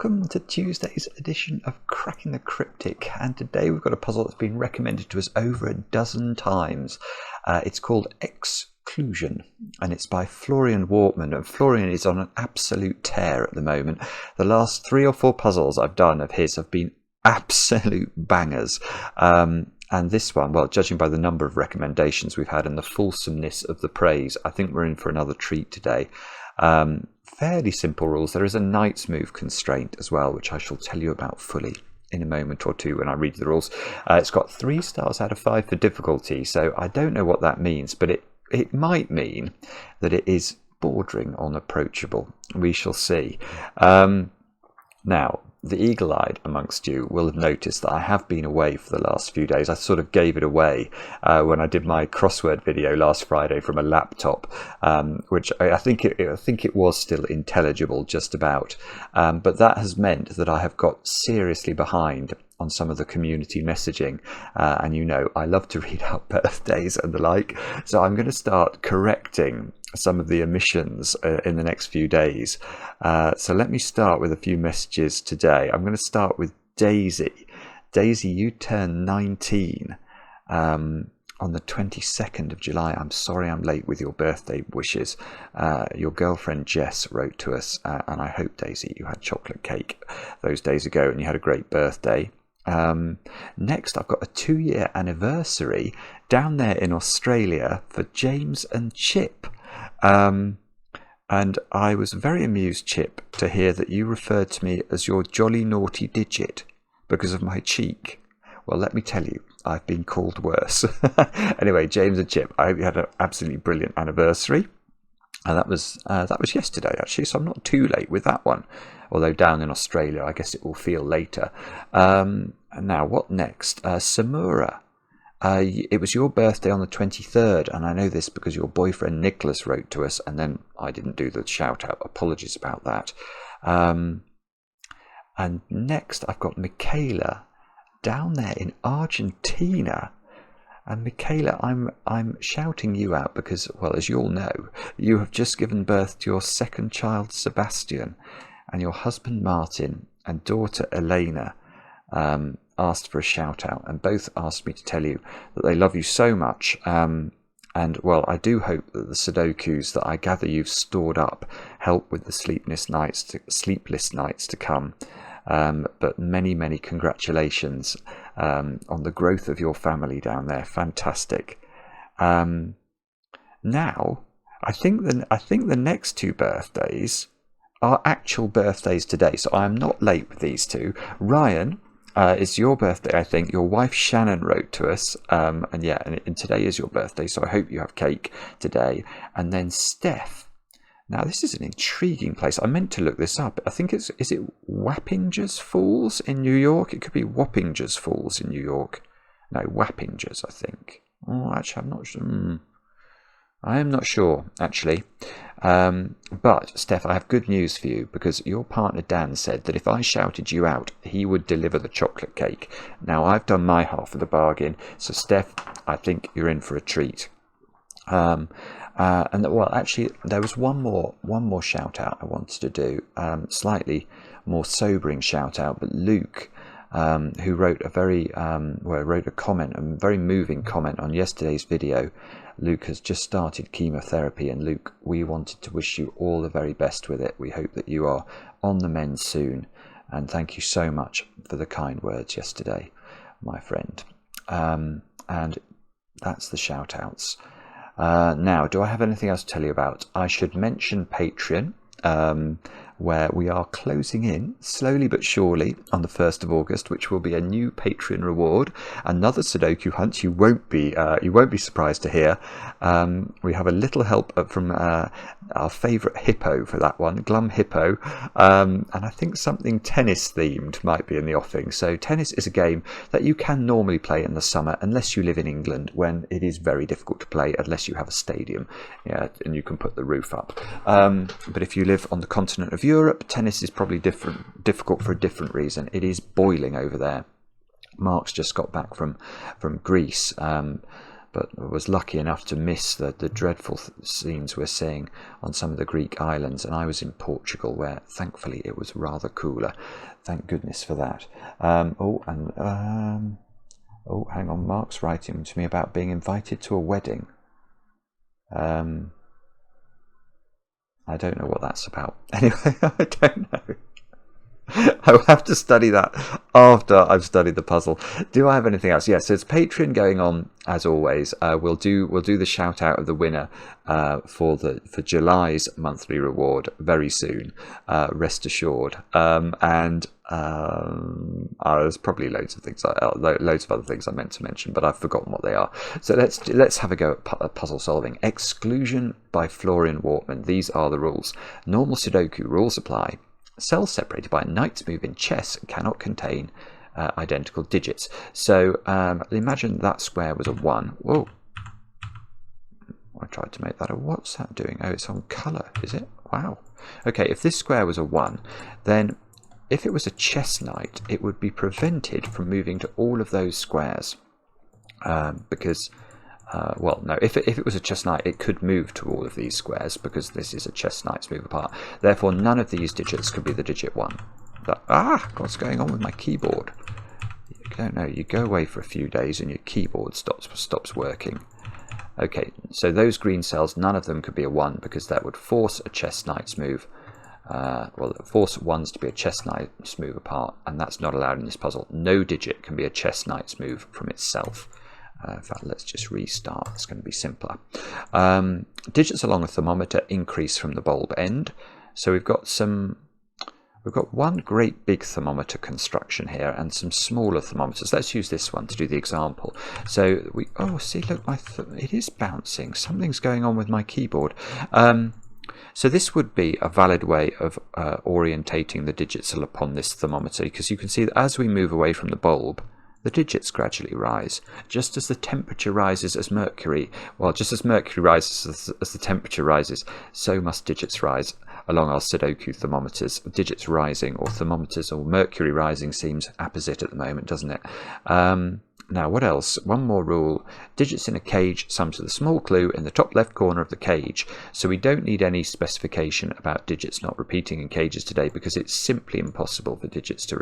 welcome to Tuesday's edition of Cracking the Cryptic, and today we've got a puzzle that's been recommended to us over a dozen times. It's called Exclusion, and it's by Florian Wortmann, and Florian is on an absolute tear at the moment. The last 3 or 4 puzzles I've done of his have been absolute bangers. And this one, well, judging by the number of recommendations we've had and the fulsomeness of the praise, I think we're in for another treat today. Fairly simple rules. There is a knight's move constraint as well, which I shall tell you about fully in a moment or two when I read the rules. It's got 3 stars out of 5 for difficulty, so I don't know what that means, but it might mean that it is bordering on approachable. We shall see. Now, the eagle-eyed amongst you will have noticed that I have been away for the last few days. I sort of gave it away when I did my crossword video last Friday from a laptop, which I think it was still intelligible just about. But that has meant that I have got seriously behind on some of the community messaging, and you know I love to read out birthdays and the like, so I'm going to start correcting some of the omissions in the next few days. So let me start with a few messages today. I'm going to start with Daisy. Daisy, you turn 19 on the 22nd of July. I'm sorry I'm late with your birthday wishes. Your girlfriend Jess wrote to us, and I hope, Daisy, you had chocolate cake those days ago and you had a great birthday. Next, I've got a 2-year anniversary down there in Australia for James and Chip. And I was very amused, Chip, to hear that you referred to me as your jolly naughty digit because of my cheek. Well, let me tell you, I've been called worse. Anyway, James and Chip, I hope you had an absolutely brilliant anniversary. And that was yesterday, actually, so I'm not too late with that one. Although down in Australia, I guess it will feel later. And now, what next? Samura. It was your birthday on the 23rd, and I know this because your boyfriend Nicholas wrote to us, and then I didn't do the shout-out. Apologies about that. And next, I've got Michaela down there in Argentina. And Michaela, I'm shouting you out because, well, as you all know, you have just given birth to your second child, Sebastian, and your husband Martin and daughter Elena asked for a shout out, and both asked me to tell you that they love you so much. And well, I do hope that the Sudokus that I gather you've stored up help with the sleepless nights to come. But many congratulations on the growth of your family down there. Fantastic. Now, I think the next 2 birthdays are actual birthdays today, so I am not late with these 2. Ryan, it's your birthday, I think. Your wife Shannon wrote to us, and today is your birthday, so I hope you have cake today. And then Steph. Now, this is an intriguing place. I meant to look this up. I think is it Wappingers Falls in New York? It could be Wappingers Falls in New York. No, Wappingers, I think. Oh, actually, I'm not sure. I am not sure, actually. But, Steph, I have good news for you, because your partner Dan said that if I shouted you out, he would deliver the chocolate cake. Now, I've done my half of the bargain, so, Steph, I think you're in for a treat. And, well, actually, there was one more shout-out I wanted to do, slightly more sobering shout-out, but Luke, who wrote a very moving comment on yesterday's video. Luke has just started chemotherapy, and Luke, we wanted to wish you all the very best with it. We hope that you are on the mend soon, and thank you so much for the kind words yesterday, my friend. And that's the shout-outs. Now, do I have anything else to tell you about? I should mention Patreon, where we are closing in slowly but surely on the 1st of August, which will be a new Patreon reward, another Sudoku hunt. You won't be surprised to hear. We have a little help from our favourite hippo for that one, Glum Hippo, and I think something tennis themed might be in the offing. So tennis is a game that you can normally play in the summer, unless you live in England, when it is very difficult to play unless you have a stadium, and you can put the roof up. But if you live on the continent of Europe, tennis is probably difficult for a different reason. It is boiling over there. Mark's just got back from Greece, but I was lucky enough to miss the dreadful scenes we're seeing on some of the Greek islands, and I was in Portugal, where thankfully it was rather cooler. Thank goodness for that. Oh, hang on, Mark's writing to me about being invited to a wedding. I don't know what that's about. Anyway, I don't know. I will have to study that after I've studied the puzzle. Do I have anything else? Yes, so it's Patreon going on as always. We'll do the shout out of the winner for July's monthly reward very soon. Rest assured. There's probably loads of other things I meant to mention, but I've forgotten what they are. So let's have a go at puzzle solving. Exclusion by Florian Wortmann. These are the rules. Normal Sudoku rules apply. Cells separated by a knight's move in chess cannot contain identical digits. So imagine that square was a 1. Whoa. I tried to make that a... What's that doing? Oh, it's on colour, is it? Wow. Okay, if this square was a 1, then if it was a chess knight, it would be prevented from moving to all of those squares. Because... well, no, if it was a chess knight, it could move to all of these squares because this is a chess knight's move apart. Therefore, none of these digits could be the digit 1. What's going on with my keyboard? You don't know. You go away for a few days and your keyboard stops working. Okay, so those green cells, none of them could be a 1 because that would force a chess knight's move. Force 1s to be a chess knight's move apart, and that's not allowed in this puzzle. No digit can be a chess knight's move from itself. In fact, let's just restart. It's going to be simpler. Digits along a thermometer increase from the bulb end. So we've got one great big thermometer construction here and some smaller thermometers. Let's use this one to do the example. So see, look, it is bouncing. Something's going on with my keyboard. So this would be a valid way of orientating the digits upon this thermometer, because you can see that as we move away from the bulb, the digits gradually rise, just as the temperature rises as mercury. Well, just as mercury rises as the temperature rises, so must digits rise along our Sudoku thermometers. Digits rising, or thermometers, or mercury rising seems apposite at the moment, doesn't it? Now, what else? One more rule. Digits in a cage sum to the small clue in the top left corner of the cage. So we don't need any specification about digits not repeating in cages today, because it's simply impossible for digits to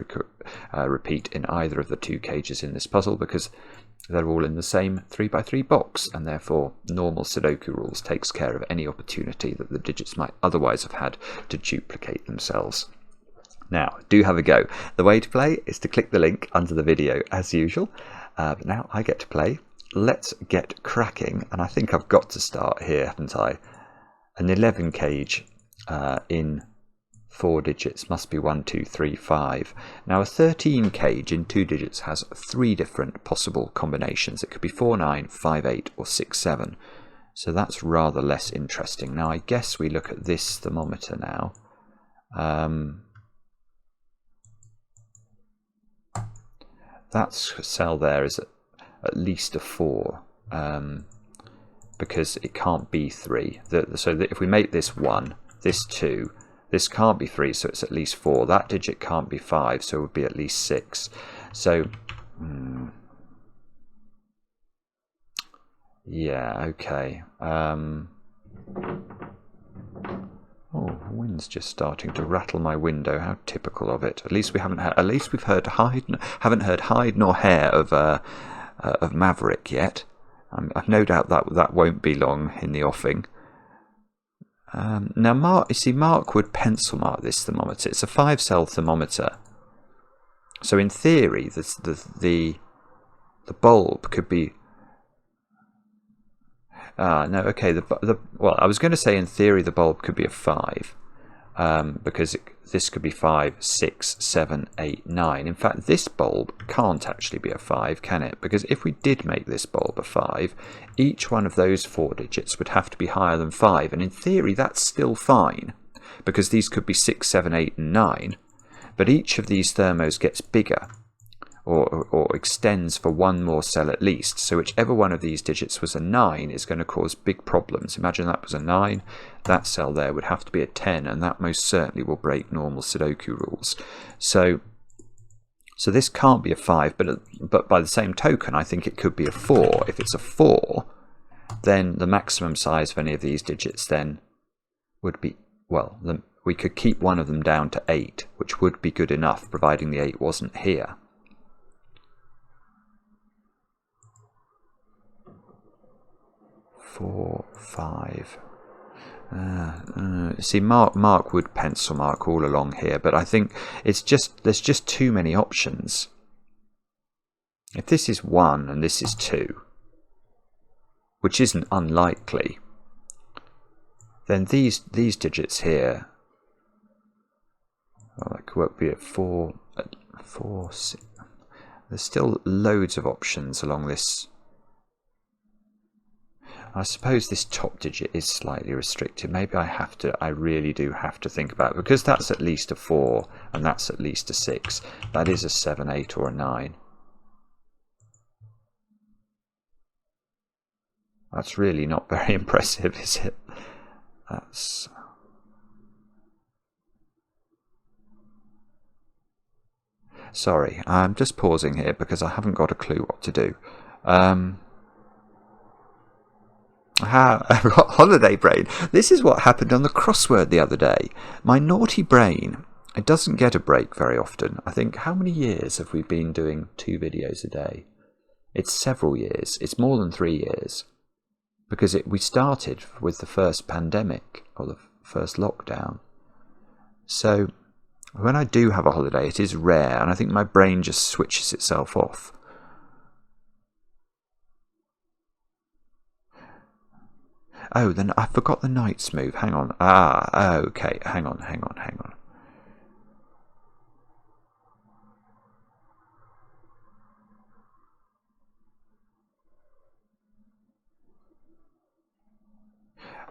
repeat in either of the two cages in this puzzle, because they're all in the same 3x3 box, and therefore normal Sudoku rules takes care of any opportunity that the digits might otherwise have had to duplicate themselves. Now, do have a go. The way to play is to click the link under the video as usual. But now I get to play. Let's get cracking. And I think I've got to start here, haven't I? An 11 cage in 4 digits must be 1, 2, 3, 5. Now a 13 cage in 2 digits has 3 different possible combinations. It could be 4, 9, 5, 8 or 6, 7. So that's rather less interesting. Now I guess we look at this thermometer now. That cell there is at least a 4, because it can't be 3. So that if we make this 1, this 2, this can't be 3, so it's at least 4. That digit can't be 5, so it would be at least 6. So, yeah, okay. Oh, the wind's just starting to rattle my window. How typical of it. At least we haven't heard hide nor hair of Maverick yet. I've no doubt that won't be long in the offing. Now, Mark would pencil mark this thermometer. It's a 5-cell thermometer. So in theory, the bulb could be... no, okay. Well, I was going to say in theory the bulb could be a 5, because this could be 5, 6, 7, 8, 9. In fact, this bulb can't actually be a 5, can it? Because if we did make this bulb a 5, each one of those 4 digits would have to be higher than 5, and in theory that's still fine, because these could be 6, 7, 8, and 9. But each of these thermos gets bigger, or extends for 1 more cell at least. So whichever one of these digits was a 9 is going to cause big problems. Imagine that was a 9, that cell there would have to be a 10, and that most certainly will break normal Sudoku rules. So So this can't be a 5, but by the same token, I think it could be a 4. If it's a 4, then the maximum size of any of these digits then would be, well, we could keep one of them down to 8, which would be good enough, providing the 8 wasn't here. Four, 5. See, Mark would pencil mark all along here, but I think there's just too many options. If this is 1 and this is 2, which isn't unlikely, then these digits here, well, that could be at 4, 6. There's still loads of options along this. I suppose this top digit is slightly restricted. Maybe I really do have to think about it, because that's at least a 4 and that's at least a 6. That is a 7, 8 or a 9. That's really not very impressive, is it? That's... Sorry, I'm just pausing here because I haven't got a clue what to do. I've got holiday brain. This is what happened on the crossword the other day. My naughty brain, it doesn't get a break very often. I think, how many years have we been doing 2 videos a day? It's several years. It's more than 3 years. Because we started with the first pandemic, or the first lockdown. So when I do have a holiday, it is rare, and I think my brain just switches itself off. Oh, then I forgot the knight's move. Hang on. Okay. Hang on.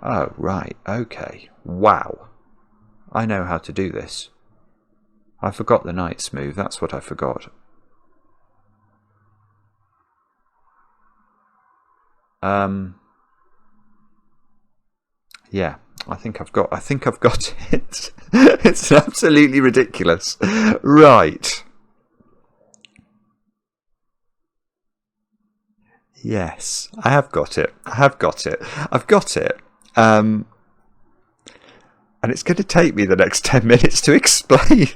Oh, right. Okay. Wow. I know how to do this. I forgot the knight's move. That's what I forgot. Yeah, I think I've got it. It's absolutely ridiculous. Right. Yes, I have got it. I've got it. And it's going to take me the next 10 minutes to explain.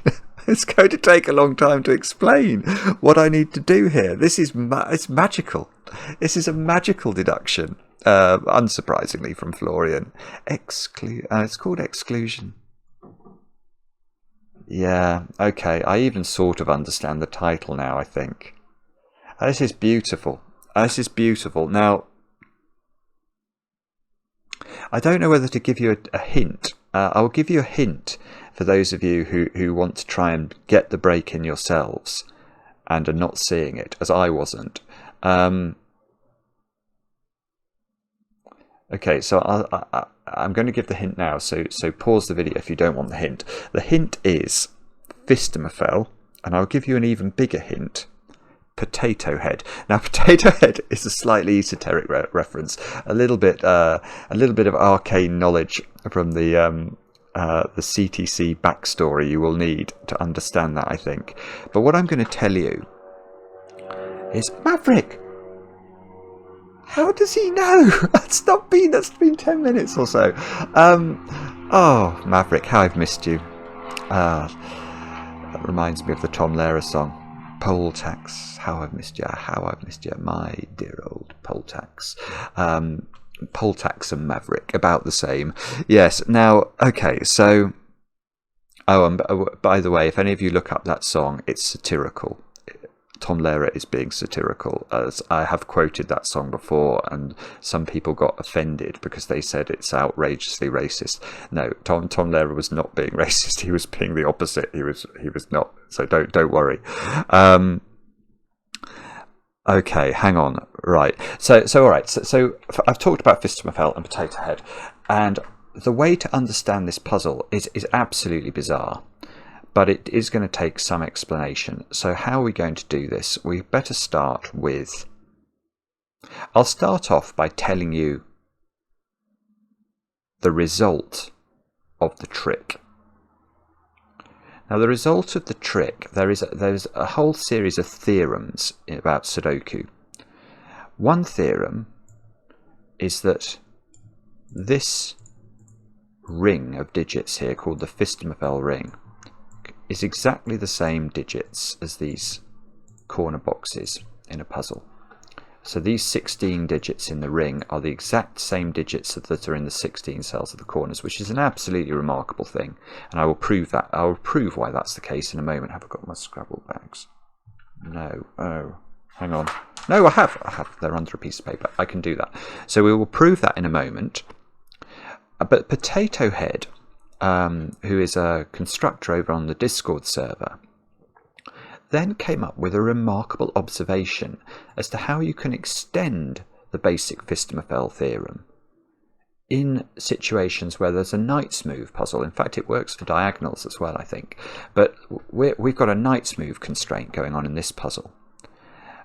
It's going to take a long time to explain what I need to do here. This is it's magical. This is a magical deduction. Unsurprisingly from Florian. It's called exclusion. Yeah, okay. I even sort of understand the title now, I think. This is beautiful. Now, I don't know whether to give you a hint. I'll give you a hint for those of you who want to try and get the break in yourselves and are not seeing it, as I wasn't. Okay, so I'm going to give the hint now, so pause the video if you don't want the hint. The hint is Fistemafel, and I'll give you an even bigger hint. Potato head. Now, potato head is a slightly esoteric reference, a little bit of arcane knowledge from the CTC backstory you will need to understand that, I think. But what I'm going to tell you is Maverick. How does he know? That's been 10 minutes or so. Oh, Maverick, how I've missed you. That reminds me of the Tom Lehrer song. Poll tax, how I've missed you, my dear old poll tax. Poll tax and Maverick, about the same. Yes, now, okay, so... Oh, and by the way, if any of you look up that song, it's satirical. Tom Lehrer is being satirical, as I have quoted that song before, and some people got offended because they said it's outrageously racist. No, Tom Lehrer was not being racist. He was being the opposite. He was not. So don't worry. Okay, hang on. Right. So all right. So I've talked about Fistemafel and Potato Head, and the way to understand this puzzle is absolutely bizarre. But it is going to take some explanation. So how are we going to do this? We better start with... I'll start off by telling you the result of the trick. Now, the result of the trick, there's a whole series of theorems about Sudoku. One theorem is that this ring of digits here, called the Fistemafel ring, is exactly the same digits as these corner boxes in a puzzle. So these 16 digits in the ring are the exact same digits that are in the 16 cells of the corners, which is an absolutely remarkable thing. And I will prove that. I will prove why that's the case in a moment. Have I got my Scrabble bags? No. Oh, hang on. No, I have. They're under a piece of paper. I can do that. So we will prove that in a moment. But Potato Head, who is a constructor over on the Discord server, then came up with a remarkable observation as to how you can extend the basic Fistemafel theorem in situations where there's a knight's move puzzle. In fact, it works for diagonals as well, I think. But we've got a knight's move constraint going on in this puzzle.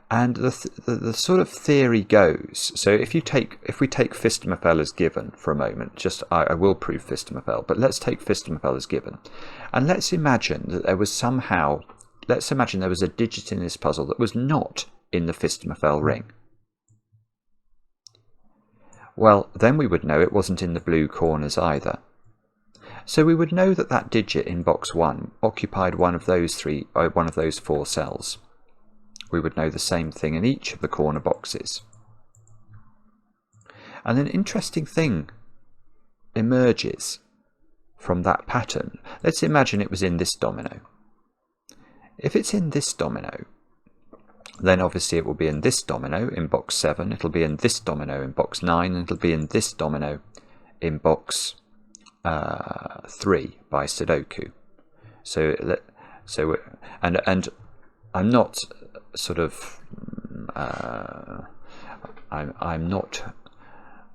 And the sort of theory goes, so if we take Fistemafel as given for a moment, I will prove Fistemafel, but let's take Fistemafel as given. And let's imagine that there was a digit in this puzzle that was not in the Fistemafel ring. Well, then we would know it wasn't in the blue corners either. So we would know that that digit in box 1 occupied one of those 4 cells. We would know the same thing in each of the corner boxes. And an interesting thing emerges from that pattern. Let's imagine it was in this domino. If it's in this domino, then obviously it will be in this domino in box 7, it'll be in this domino in box 9, and it'll be in this domino in box 3 by Sudoku. And I'm not sort of I'm not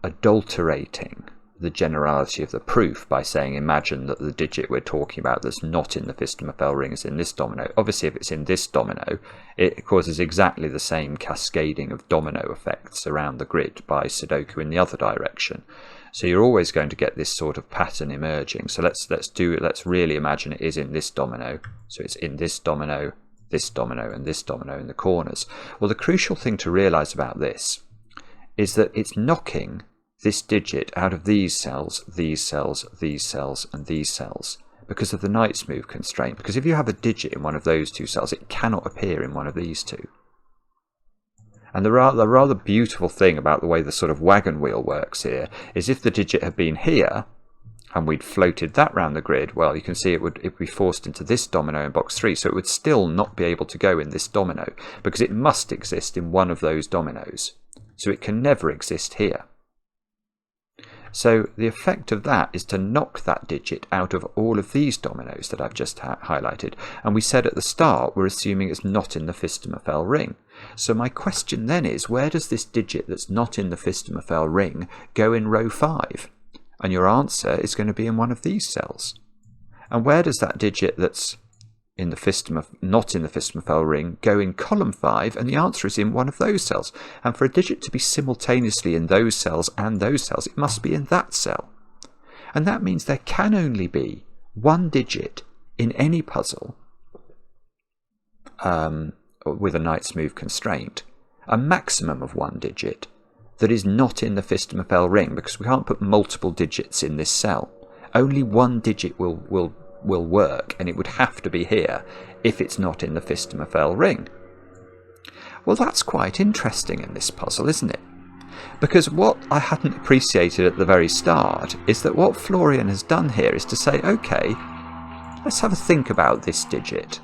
adulterating the generality of the proof by saying imagine that the digit we're talking about that's not in the Fistemafel ring is in this domino. Obviously, if it's in this domino, it causes exactly the same cascading of domino effects around the grid by Sudoku in the other direction. So you're always going to get this sort of pattern emerging. So let's really imagine it is in this domino. So it's in this domino, and this domino in the corners. Well, the crucial thing to realize about this is that it's knocking this digit out of these cells, these cells, these cells, and these cells because of the knight's move constraint. Because if you have a digit in one of those 2 cells, it cannot appear in one of these 2. And the rather beautiful thing about the way the sort of wagon wheel works here is if the digit had been here and we'd floated that round the grid, well, you can see it would be forced into this domino in box 3, so it would still not be able to go in this domino because it must exist in one of those dominoes. So it can never exist here. So the effect of that is to knock that digit out of all of these dominoes that I've just highlighted. And we said at the start, we're assuming it's not in the Fistemafel ring. So my question then is, where does this digit that's not in the Fistemafel ring go in row 5? And your answer is going to be in one of these cells. And where does that digit that's in the not in the Fistemafel ring go in column 5? And the answer is in one of those cells. And for a digit to be simultaneously in those cells and those cells, it must be in that cell. And that means there can only be one digit in any puzzle with a knight's move constraint, a maximum of one digit that is not in the Fistemafel ring, because we can't put multiple digits in this cell. Only one digit will work, and it would have to be here if it's not in the Fistemafel ring. Well, that's quite interesting in this puzzle, isn't it? Because what I hadn't appreciated at the very start is that what Florian has done here is to say, okay, let's have a think about this digit.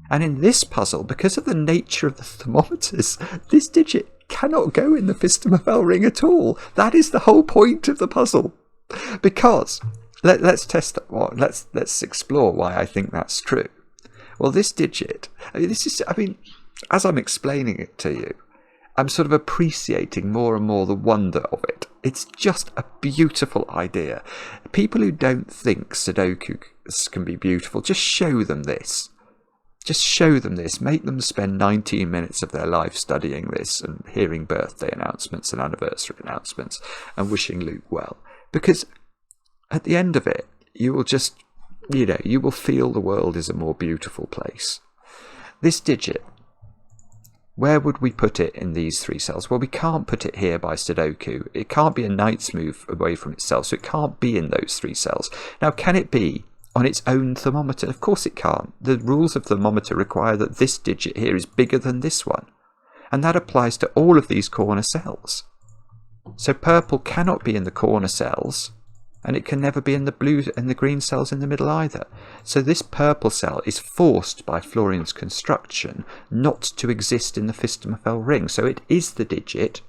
And in this puzzle, because of the nature of the thermometers, this digit cannot go in the Fistemafel ring at all. That is the whole point of the puzzle. Because let's test that. Well, let's explore why I think that's true. Well, this digit, as I'm explaining it to you, I'm sort of appreciating more and more the wonder of it. It's just a beautiful idea. People who don't think Sudoku can be beautiful, just show them this. Just show them this. Make them spend 19 minutes of their life studying this and hearing birthday announcements and anniversary announcements and wishing Luke well. Because at the end of it, you will just you know, you will feel the world is a more beautiful place. This digit, where would we put it in these 3 cells? Well, we can't put it here by Sudoku. It can't be a knight's move away from itself, so it can't be in those 3 cells. Now, can it be on its own thermometer? Of course it can't. The rules of thermometer require that this digit here is bigger than this one. And that applies to all of these corner cells. So purple cannot be in the corner cells, and it can never be in the blue and the green cells in the middle either. So this purple cell is forced by Florian's construction not to exist in the Fistemafel ring. So it is the digit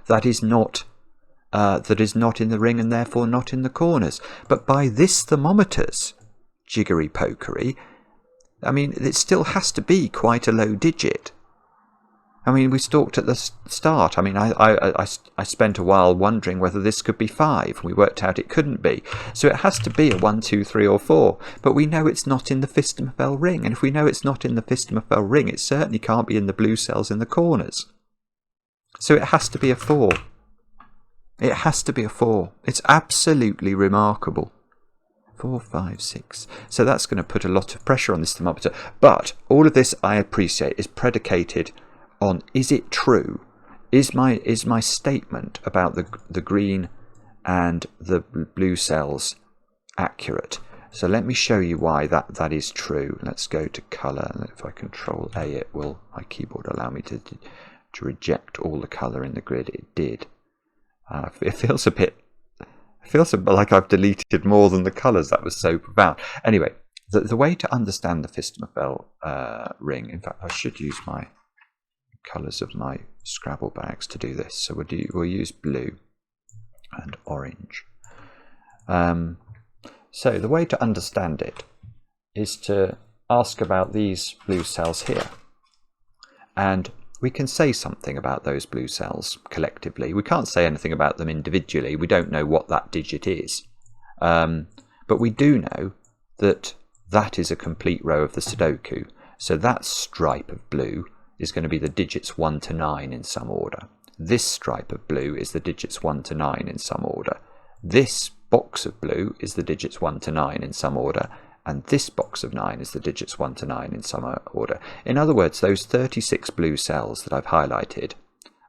that is not in the ring and therefore not in the corners. But by this thermometer's jiggery-pokery, I mean, it still has to be quite a low digit. I mean, we talked at the start. I mean, I spent a while wondering whether this could be 5. We worked out it couldn't be. So it has to be a 1, 2, 3 or 4. But we know it's not in the Fistemafel ring. And if we know it's not in the Fistemafel ring, it certainly can't be in the blue cells in the corners. So it has to be a 4. It has to be a 4. It's absolutely remarkable. 4, 5, 6. So that's going to put a lot of pressure on this thermometer. But all of this, I appreciate, is predicated on, is it true? Is my statement about the green and the blue cells accurate? So let me show you why that is true. Let's go to colour. If I Control A, it will, my keyboard, allow me to reject all the colour in the grid. It did. It feels a bit like I've deleted more than the colours. That was so profound. Anyway, the way to understand the Fistemafel ring, in fact, I should use my colours of my Scrabble bags to do this. So we'll use blue and orange. So the way to understand it is to ask about these blue cells here. And we can say something about those blue cells collectively. We can't say anything about them individually. We don't know what that digit is. But we do know that that is a complete row of the Sudoku. So that stripe of blue is going to be the digits 1 to 9 in some order. This stripe of blue is the digits 1 to 9 in some order. This box of blue is the digits 1 to 9 in some order. And this box of 9 is the digits 1 to 9 in some order. In other words, those 36 blue cells that I've highlighted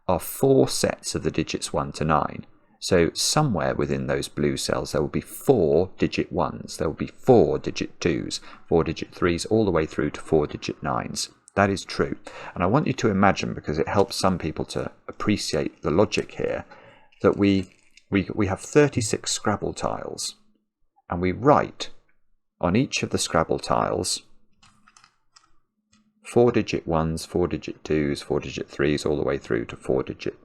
are 4 sets of the digits 1 to 9. So somewhere within those blue cells there will be 4 digit 1s, there will be 4 digit 2s, 4 digit 3s, all the way through to 4 digit 9s. That is true. And I want you to imagine, because it helps some people to appreciate the logic here, that we have 36 Scrabble tiles, and we write on each of the Scrabble tiles 4 digit 1s, 4 digit 2s, 4 digit 3s, all the way through to 4 digit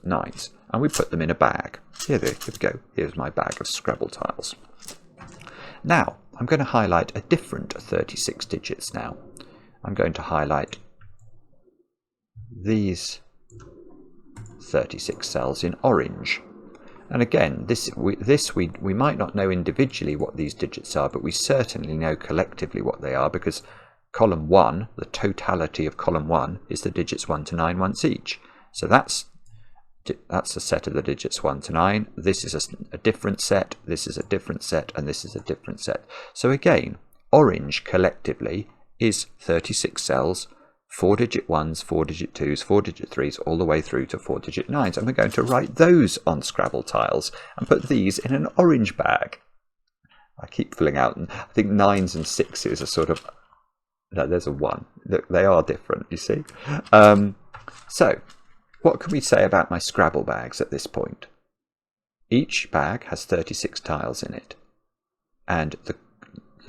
9s. And we put them in a bag. Here we go. Here's my bag of Scrabble tiles. Now, I'm going to highlight a different 36 digits now. I'm going to highlight these 36 cells in orange. And again, we might not know individually what these digits are, but we certainly know collectively what they are, because column 1, the totality of column 1, is the digits 1 to 9 once each. So that's a set of the digits 1 to 9. This is a different set, this is a different set, and this is a different set. So again, orange collectively is 36 cells, 4 digit 1s, 4 digit 2s, 4 digit 3s, all the way through to 4 digit 9s. And we're going to write those on Scrabble tiles and put these in an orange bag. I keep filling out, and I think 9s and 6s are sort of, no, there's a 1. Look, they are different, you see. So, what can we say about my Scrabble bags at this point? Each bag has 36 tiles in it, and the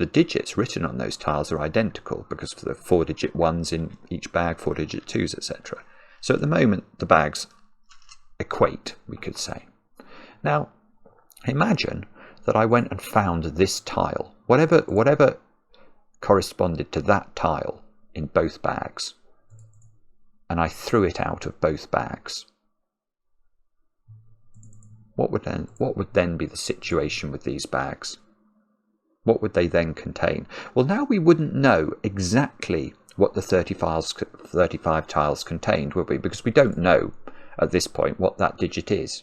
digits written on those tiles are identical, because for the 4 digit 1s in each bag, 4 digit 2s, etc. So at the moment the bags equate, we could say. Now imagine that I went and found this tile, whatever corresponded to that tile in both bags, and I threw it out of both bags. What would then be the situation with these bags? What would they then contain? Well, now we wouldn't know exactly what the 35 tiles contained, would we? Because we don't know at this point what that digit is.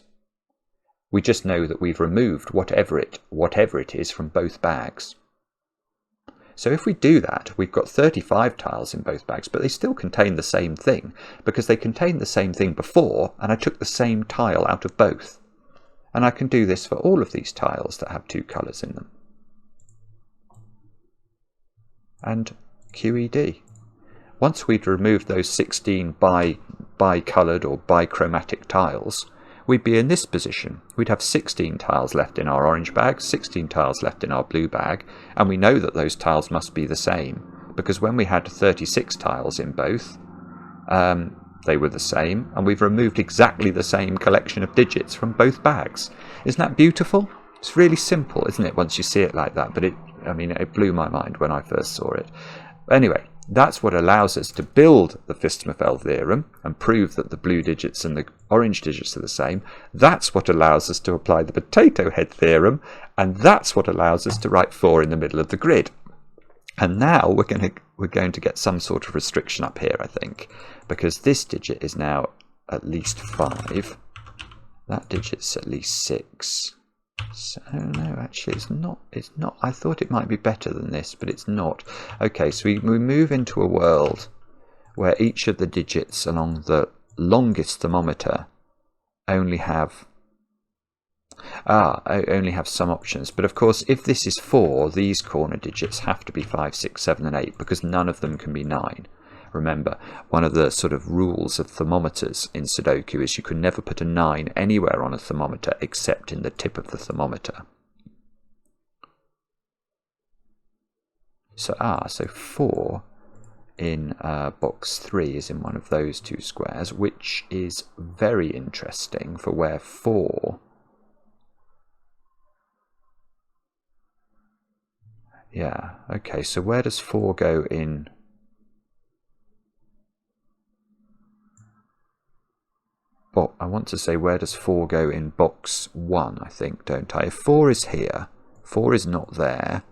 We just know that we've removed whatever it is from both bags. So if we do that, we've got 35 tiles in both bags, but they still contain the same thing, because they contained the same thing before, and I took the same tile out of both. And I can do this for all of these tiles that have 2 colours in them. And QED. Once we'd removed those 16 bi-coloured or bichromatic tiles, we'd be in this position. We'd have 16 tiles left in our orange bag, 16 tiles left in our blue bag, and we know that those tiles must be the same, because when we had 36 tiles in both, they were the same, and we've removed exactly the same collection of digits from both bags. Isn't that beautiful? It's really simple, isn't it, once you see it like that? But it blew my mind when I first saw it. Anyway, that's what allows us to build the Fistmafel theorem and prove that the blue digits and the orange digits are the same. That's what allows us to apply the potato head theorem, and that's what allows us to write 4 in the middle of the grid. And now we're going to get some sort of restriction up here, I think, because this digit is now at least 5. That digit's at least 6. So no, actually it's not. I thought it might be better than this, but it's not. Okay, so we move into a world where each of the digits along the longest thermometer only have some options. But of course, if this is 4, these corner digits have to be 5, 6, 7 and 8, because none of them can be 9. Remember, one of the sort of rules of thermometers in Sudoku is you can never put a 9 anywhere on a thermometer except in the tip of the thermometer. So 4 in box 3 is in one of those 2 squares, which is very interesting for where 4... Yeah, okay, so where does 4 go in... Well, I want to say, where does 4 go in box 1, I think, don't I? If 4 is here, 4 is not there.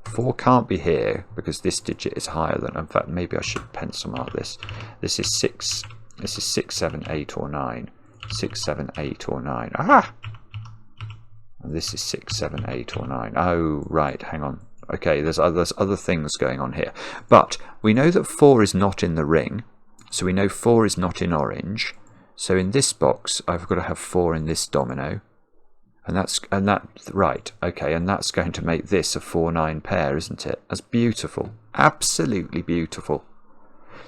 4 can't be here, because this digit is higher than... In fact, maybe I should pencil mark this. This is 6. This is 6, 7, 8, or 9. 6, 7, 8, or 9. Ah! And this is 6, 7, 8, or 9. Oh, right, hang on. Okay, there's other things going on here. But we know that 4 is not in the ring, so we know 4 is not in orange. So in this box, I've got to have 4 in this domino, and that's right. Okay, and that's going to make this a 4-9 pair, isn't it? That's beautiful, absolutely beautiful.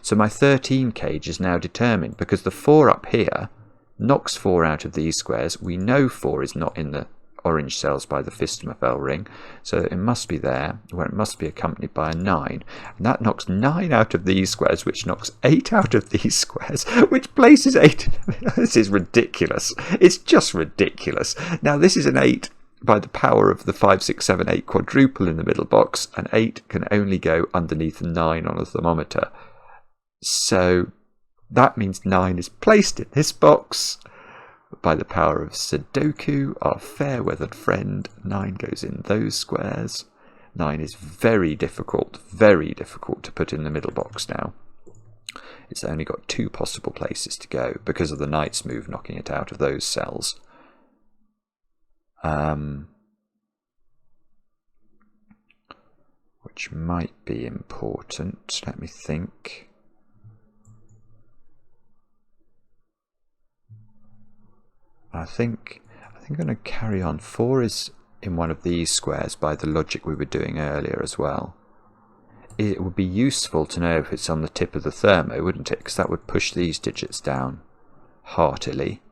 So my 13 cage is now determined, because the 4 up here knocks 4 out of these squares. We know 4 is not in the orange cells by the Fistmafel ring, so it must be there, where it must be accompanied by a 9, and that knocks 9 out of these squares, which knocks 8 out of these squares, which places 8. This is ridiculous. It's just ridiculous. Now this is an 8 by the power of the 5, 6, 7, 8 quadruple in the middle box, and 8 can only go underneath a 9 on a thermometer. So that means 9 is placed in this box. By the power of Sudoku, our fair-weathered friend, 9 goes in those squares. 9 is very difficult to put in the middle box now. It's only got 2 possible places to go because of the knight's move knocking it out of those cells. Which might be important. Let me think. I think I'm going to carry on. 4 is in one of these squares by the logic we were doing earlier as well. It would be useful to know if it's on the tip of the thermo, wouldn't it? Because that would push these digits down heartily.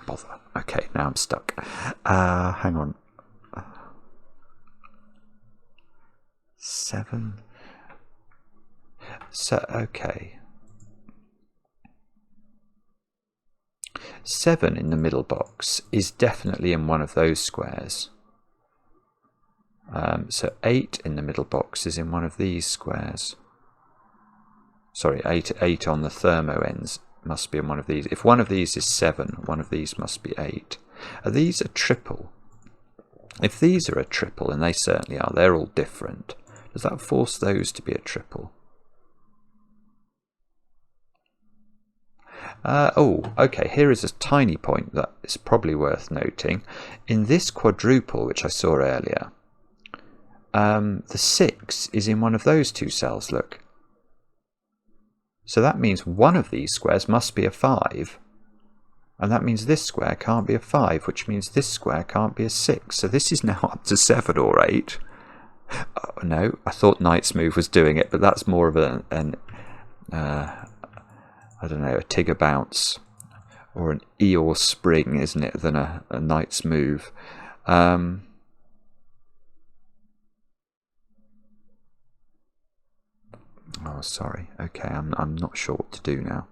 Bother. Okay, now I'm stuck. Hang on. 7. So, okay. 7 in the middle box is definitely in one of those squares. So 8 in the middle box is in one of these squares. Sorry, 8 on the thermo ends must be in one of these. If one of these is 7, one of these must be 8. Are these a triple? If these are a triple, and they certainly are, they're all different. Does that force those to be a triple? Oh, okay, here is a tiny point that is probably worth noting. In this quadruple, which I saw earlier, the 6 is in one of those two cells, look. So that means one of these squares must be a 5. And that means this square can't be a 5, which means this square can't be a 6. So this is now up to 7 or 8. No, I thought Knight's Move was doing it, but that's more of I don't know, a Tigger Bounce or an Eeyore Spring, isn't it, than a Knight's Move. Oh, sorry. Okay, I'm not sure what to do now.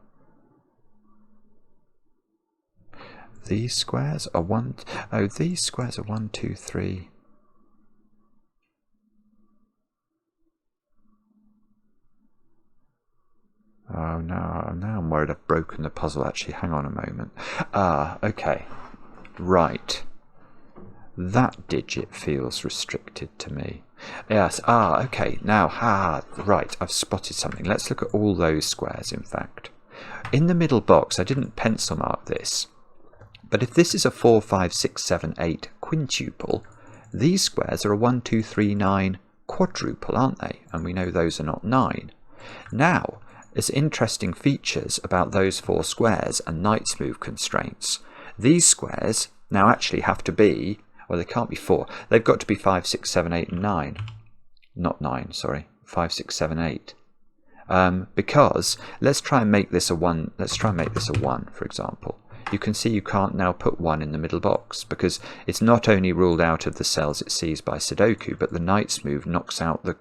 These squares are 1. Oh, these squares are 1, 2, 3. Oh no! Now I'm worried I've broken the puzzle. Actually, hang on a moment. Okay, right. That digit feels restricted to me. Yes. Okay. Now, right. I've spotted something. Let's look at all those squares. In fact, in the middle box, I didn't pencil mark this. But if this is a 4, 5, 6, 7, 8 quintuple, these squares are a 1, 2, 3, 9 quadruple, aren't they? And we know those are not 9. Now, there's interesting features about those 4 squares and Knight's Move constraints. These squares now actually have to be, well, they can't be 4. They've got to be 5, 6, 7, 8, and 9. Not 9, sorry. 5, 6, 7, 8. Because let's try and make this a 1. Let's try and make this a 1, for example. You can see you can't now put 1 in the middle box because it's not only ruled out of the cells it sees by Sudoku, but the Knight's Move knocks out the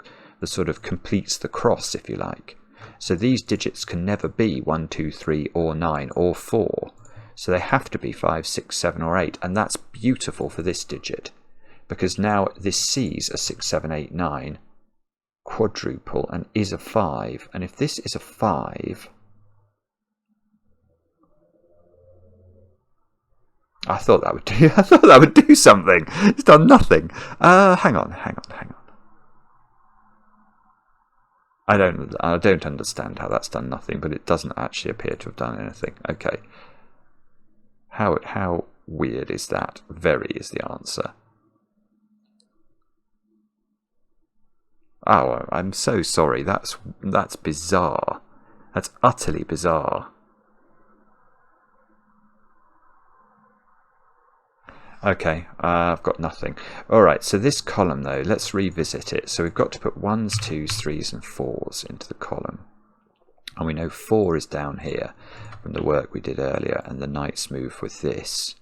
sort of completes the cross, if you like. So these digits can never be 1, 2, 3, or 9, or 4. So they have to be 5, 6, 7, or 8. And that's beautiful for this digit, because now this sees a 6, 7, 8, 9 quadruple and is a 5. And if this is a 5... I thought that would do something. It's done nothing. Hang on. I don't understand how that's done nothing, but it doesn't actually appear to have done anything. Okay. How weird is that? Very is the answer. Oh, I'm so sorry. That's bizarre. That's utterly bizarre. Okay, I've got nothing. Alright, so this column though, let's revisit it. So we've got to put 1s, 2s, 3s and 4s into the column. And we know 4 is down here from the work we did earlier and the Knight's Move with this.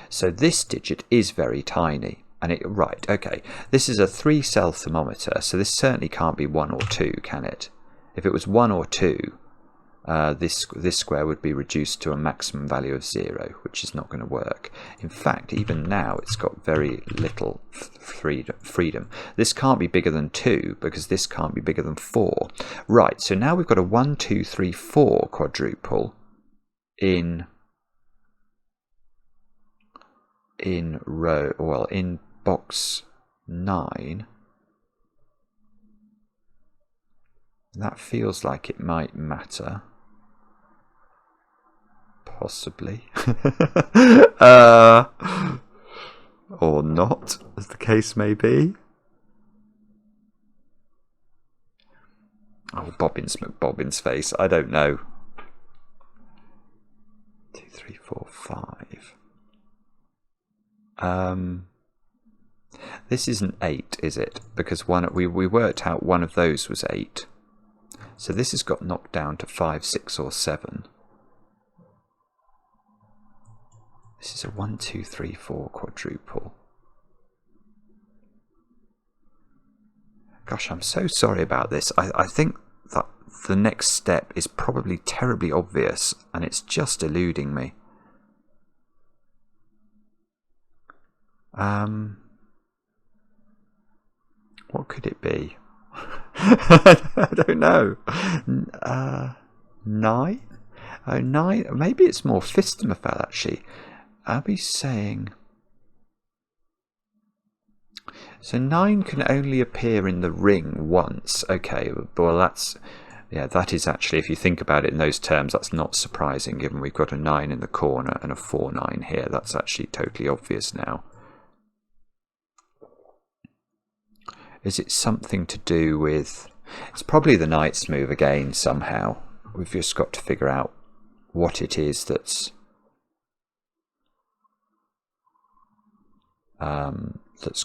So this digit is very tiny. And right, okay, this is a 3-cell thermometer, so this certainly can't be 1 or 2, can it? If it was 1 or 2, this square would be reduced to a maximum value of 0, which is not going to work. In fact, even now it's got very little freedom. This can't be bigger than 2 because this can't be bigger than 4. Right, so now we've got a 1, 2, 3, 4 quadruple in box 9. That feels like it might matter. Possibly. Or not, as the case may be. Oh, Bobbin's face. I don't know. 2, 3, 4, 5. This isn't 8, is it? Because we worked out one of those was 8. So this has got knocked down to 5, 6 or 7. This is a 1, 2, 3, 4 quadruple. Gosh, I'm so sorry about this. I think that the next step is probably terribly obvious and it's just eluding me. What could it be? I don't know. 9? Oh, 9. Maybe it's more Fistemafel actually. Abby's saying. So 9 can only appear in the ring once. Okay, well that's Yeah, that is actually, if you think about it in those terms, that's not surprising, given we've got a 9 in the corner and a 4, 9 here. That's actually totally obvious now. Is it something to do with... It's probably the knight's move again somehow. We've just got to figure out what it is that's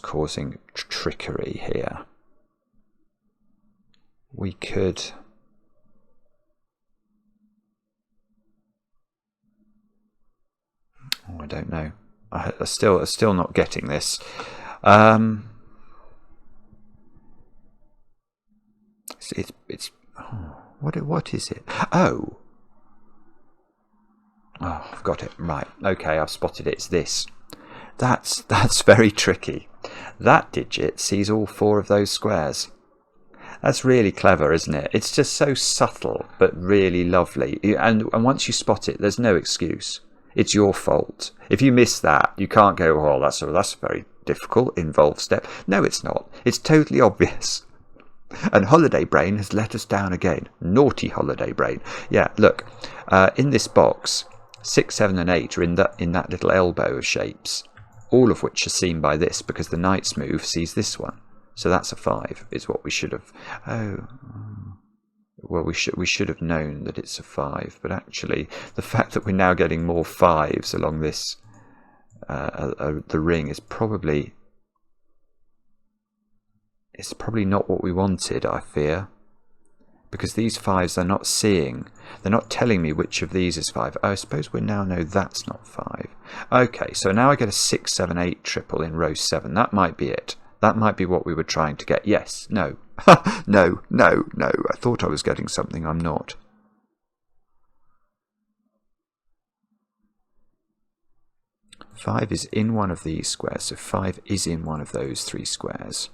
causing trickery here. We could... Oh, I don't know. I'm still not getting this. It's oh, what is it? Oh, I've got it right. Okay, I've spotted it. It's this. That's very tricky. That digit sees all 4 of those squares. That's really clever, isn't it? It's just so subtle but really lovely. And once you spot it, there's no excuse. It's your fault. If you miss that, you can't go, oh, that's a very difficult, involved step. No, it's not. It's totally obvious. And Holiday Brain has let us down again. Naughty Holiday Brain. Yeah, look, in this box, 6, 7 and 8 are in that little elbow of shapes, all of which are seen by this, because the knight's move sees this one. So that's a 5, is what we should have... Oh... Well, we should have known that it's a 5, but actually the fact that we're now getting more 5s along this the ring is probably not what we wanted, I fear, because these 5s are not seeing. They're not telling me which of these is 5. Oh, I suppose we now know that's not 5. Okay, so now I get a 6, 7, 8 triple in row 7. That might be it. That might be what we were trying to get. Yes, no. No. I thought I was getting something I'm not. Five is in one of these squares, so 5 is in one of those 3 squares.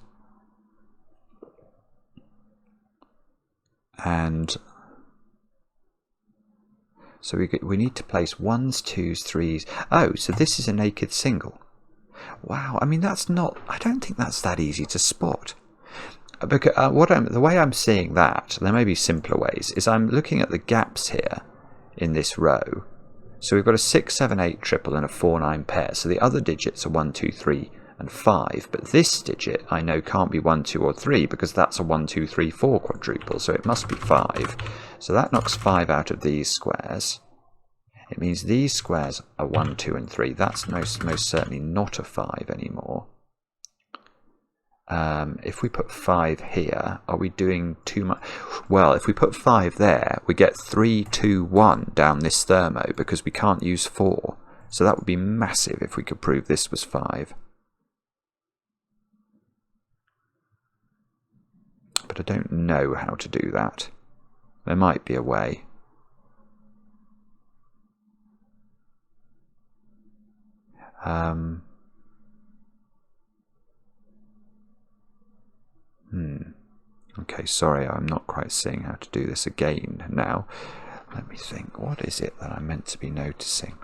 And so we need to place 1s, 2s, 3s. Oh, so this is a naked single. Wow, I mean, I don't think that's that easy to spot. Because the way I'm seeing that, there may be simpler ways, is I'm looking at the gaps here in this row. So we've got a 6, 7, 8 triple and a 4, 9 pair. So the other digits are 1, 2, 3 and 5. But this digit I know can't be 1, 2 or 3 because that's a 1, 2, 3, 4 quadruple. So it must be 5. So that knocks 5 out of these squares. It means these squares are 1, 2 and 3. That's most certainly not a 5 anymore. If we put 5 here, are we doing too much? Well, if we put 5 there, we get 3, 2, 1 down this thermo because we can't use 4. So that would be massive if we could prove this was 5. But I don't know how to do that. There might be a way. Okay, sorry, I'm not quite seeing how to do this again now. Let me think, what is it that I'm meant to be noticing?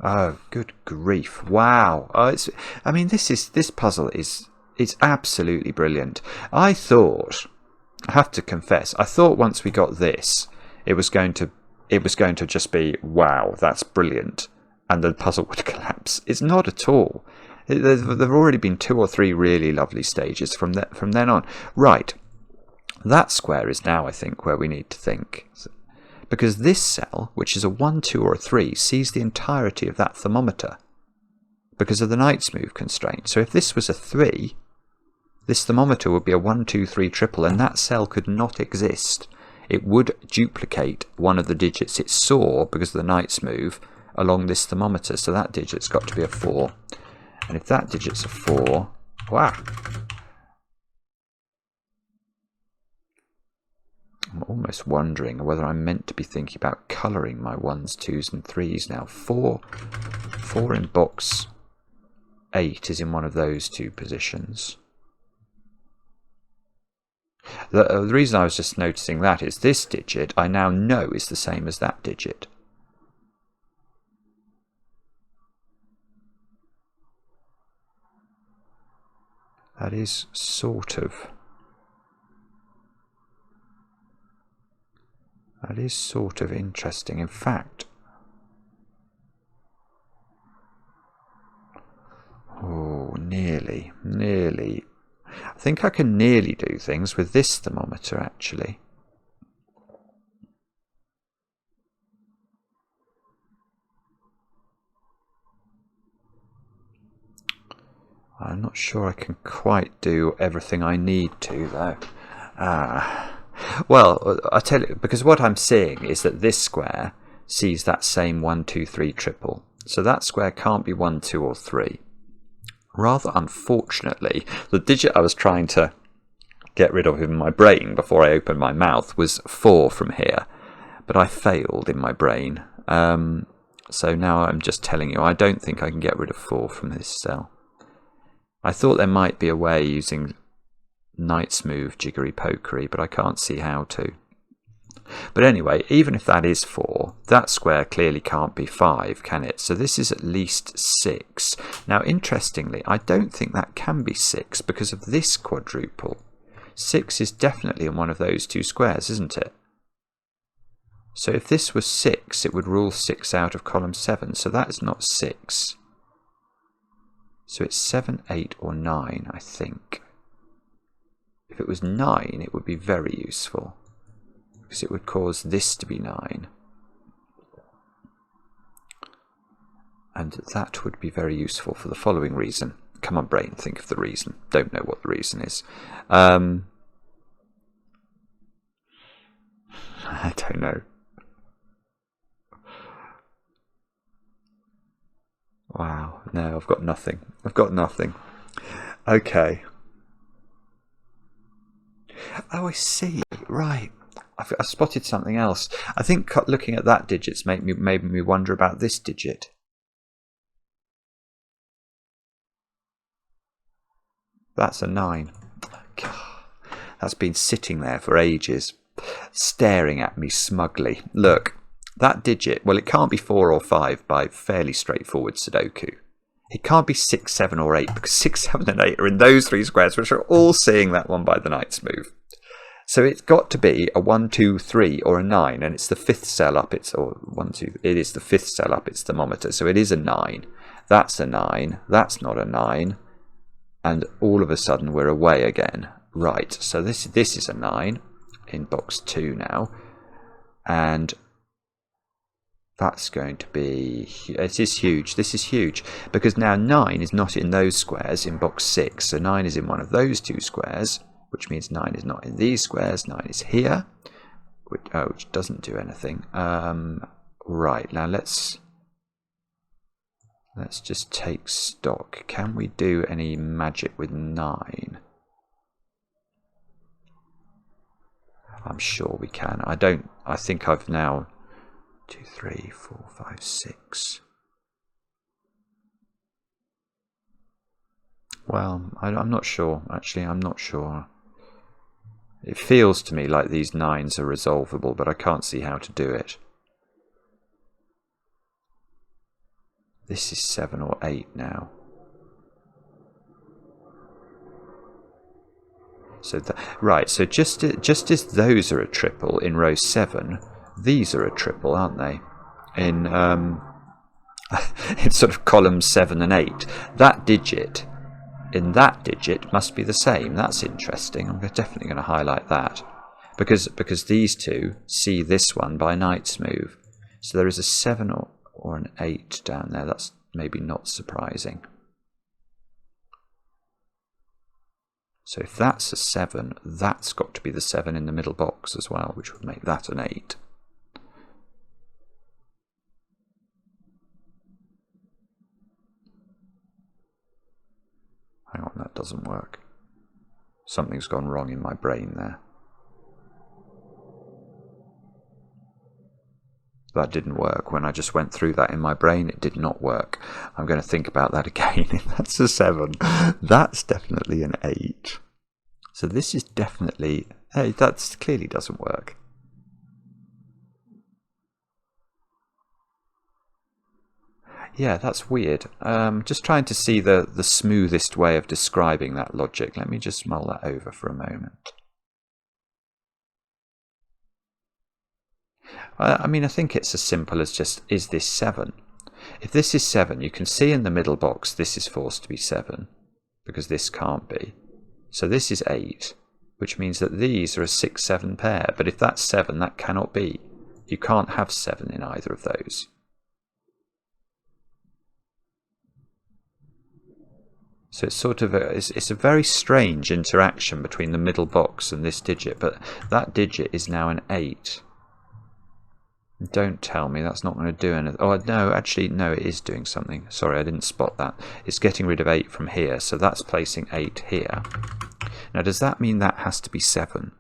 Oh, good grief. Wow. I mean, this puzzle is absolutely brilliant. I have to confess, I thought once we got this, it was going to just be, wow, that's brilliant, and the puzzle would collapse. It's not at all. There have already been 2 or 3 really lovely stages from then on. Right, that square is now, I think, where we need to think. Because this cell, which is a 1, 2 or a 3, sees the entirety of that thermometer because of the knight's move constraint. So if this was a 3, this thermometer would be a 1, 2, 3 triple, and that cell could not exist. It would duplicate one of the digits it saw because of the knight's move along this thermometer. So that digit's got to be a 4. And if that digit's a 4, wow. I'm almost wondering whether I'm meant to be thinking about colouring my 1s, 2s and 3s now. 4 in box 8 is in one of those 2 positions. The reason I was just noticing that is this digit I now know is the same as that digit. That is sort of interesting. In fact, oh, nearly. I think I can nearly do things with this thermometer, actually. I'm not sure I can quite do everything I need to, though. Well, I tell you, because what I'm seeing is that this square sees that same 1, 2, 3 triple. So that square can't be 1, 2, or 3. Rather unfortunately, the digit I was trying to get rid of in my brain before I opened my mouth was 4 from here. But I failed in my brain. So now I'm just telling you, I don't think I can get rid of 4 from this cell. I thought there might be a way using knight's move jiggery-pokery, but I can't see how to. But anyway, even if that is 4, that square clearly can't be 5, can it? So this is at least 6. Now, interestingly, I don't think that can be 6 because of this quadruple. 6 is definitely in one of those two squares, isn't it? So if this was 6, it would rule 6 out of column 7, so that is not 6. So it's 7, 8, or 9, I think. If it was 9, it would be very useful, because it would cause this to be 9. And that would be very useful for the following reason. Come on, brain, think of the reason. Don't know what the reason is. I don't know. Wow, no, I've got nothing. Okay. Oh, I see. Right. I spotted something else. I think looking at that digit's made me wonder about this digit. That's a 9. God, that's been sitting there for ages, staring at me smugly. Look, that digit, well, it can't be 4 or 5 by fairly straightforward Sudoku. It can't be 6, 7, or 8, because 6, 7, and 8 are in those 3 squares, which are all seeing that one by the knight's move. So it's got to be a 1, 2, 3, or a 9, and it's the 5th cell up. It is the 5th cell up its thermometer, so it is a 9. That's a 9. That's not a 9. And all of a sudden we're away again. Right, so this is a 9 in box 2 now, and that's going to be, it is huge. This is huge, because now 9 is not in those squares in box 6, so 9 is in one of those two squares, which means 9 is not in these squares. 9 is here, which doesn't do anything. Right, now let's just take stock. Can we do any magic with 9? I'm sure we can. I think I've now 2, 3, 4, 5, 6. Well, I'm not sure. Actually, I'm not sure. It feels to me like these 9s are resolvable, but I can't see how to do it. This is 7 or 8 now. So right, so just as those are a triple in row 7, these are a triple, aren't they? In in sort of columns 7 and 8. That digit in that digit must be the same. That's interesting. I'm definitely going to highlight that, because these two see this one by knight's move. So there is a 7 or an 8 down there. That's maybe not surprising. So if that's a 7, that's got to be the 7 in the middle box as well, which would make that an 8. Hang on, that doesn't work. Something's gone wrong in my brain there. That didn't work. When I just went through that in my brain, it did not work. I'm going to think about that again. If that's a 7, that's definitely an 8. So this is definitely... Hey, that clearly doesn't work. Yeah, that's weird. Just trying to see the smoothest way of describing that logic. Let me just mull that over for a moment. I mean, I think it's as simple as just, is this 7? If this is 7, you can see in the middle box this is forced to be 7, because this can't be. So this is 8, which means that these are a 6-7 pair. But if that's 7, that cannot be. You can't have 7 in either of those. So it's sort of it's a very strange interaction between the middle box and this digit, but that digit is now an 8. Don't tell me that's not going to do anything. Oh, no, actually, no, it is doing something. Sorry, I didn't spot that. It's getting rid of 8 from here, so that's placing 8 here. Now, does that mean that has to be 7?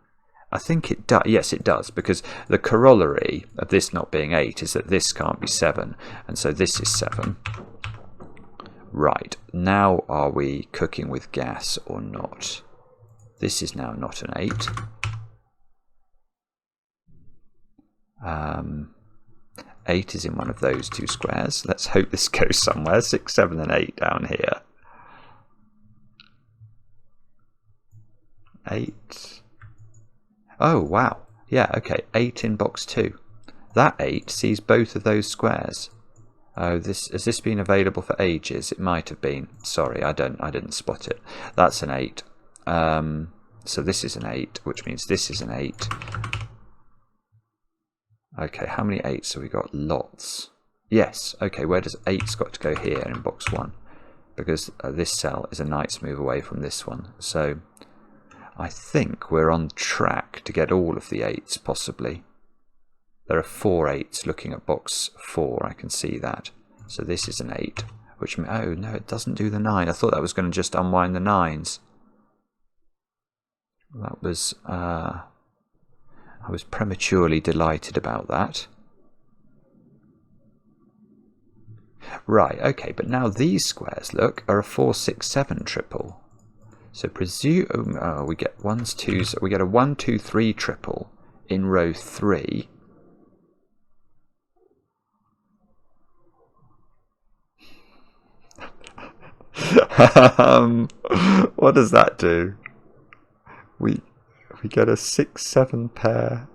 I think it does. Yes, it does, because the corollary of this not being 8 is that this can't be 7, and so this is 7. Right, now are we cooking with gas or not? This is now not an 8. 8 is in one of those two squares. Let's hope this goes somewhere. 6, 7 and 8 down here. 8. Oh, wow. Yeah, okay. 8 in box 2. That 8 sees both of those squares. Oh, has this been available for ages? It might have been. Sorry, I didn't spot it. That's an 8. So this is an 8, which means this is an 8. Okay, how many 8s have we got? Lots. Yes, okay, where does 8's got to go here in box 1? Because this cell is a night's move away from this one. So I think we're on track to get all of the 8s, possibly. There are 4 8s looking at box 4, I can see that. So this is an 8, which, oh no, it doesn't do the 9. I thought that was going to just unwind the 9s. That was, I was prematurely delighted about that. Right, okay, but now these squares, look, are a 4, 6, 7 triple. So presume we get 1s, 2s, we get a 1, 2, 3 triple in row 3. What does that do? We get a 6, 7 pair.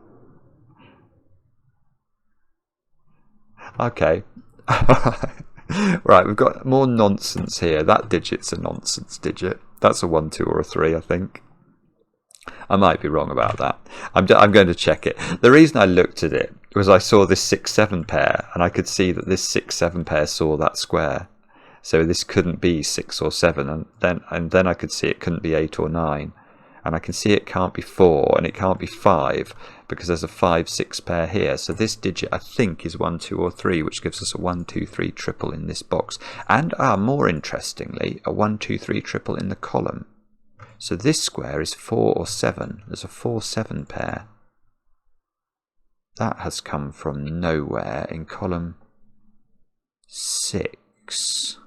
Okay. Right, we've got more nonsense here. That digit's a nonsense digit. That's a 1, 2 or a 3, I think. I might be wrong about that. I'm going to check it. The reason I looked at it was I saw this 6, 7 pair, and I could see that this 6, 7 pair saw that square. So this couldn't be 6 or 7, and then I could see it couldn't be 8 or 9. And I can see it can't be 4, and it can't be 5, because there's a 5, 6 pair here. So this digit, I think, is 1, 2 or 3, which gives us a 1, 2, 3 triple in this box. And, more interestingly, a 1, 2, 3 triple in the column. So this square is 4 or 7. There's a 4, 7 pair. That has come from nowhere in column 6.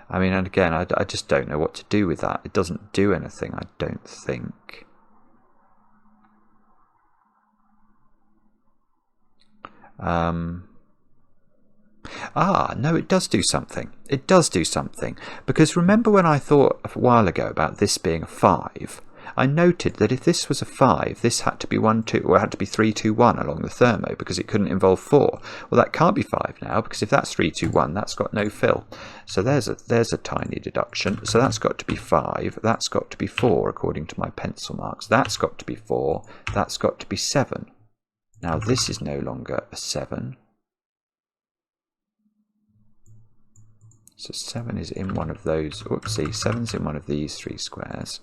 I mean, and again, I just don't know what to do with that. It doesn't do anything, I don't think. No, it does do something. It does do something. Because remember when I thought a while ago about this being a 5? I noted that if this was a 5, this had to be 1, 2, or it had to be 3, 2, 1 along the thermo, because it couldn't involve 4. Well, that can't be 5 now, because if that's 3, 2, 1, that's got no fill. So there's a tiny deduction. So that's got to be 5. That's got to be 4, according to my pencil marks. That's got to be 4. That's got to be 7. Now this is no longer a 7. So 7 is in one of those. Oopsie, 7's in one of these 3 squares.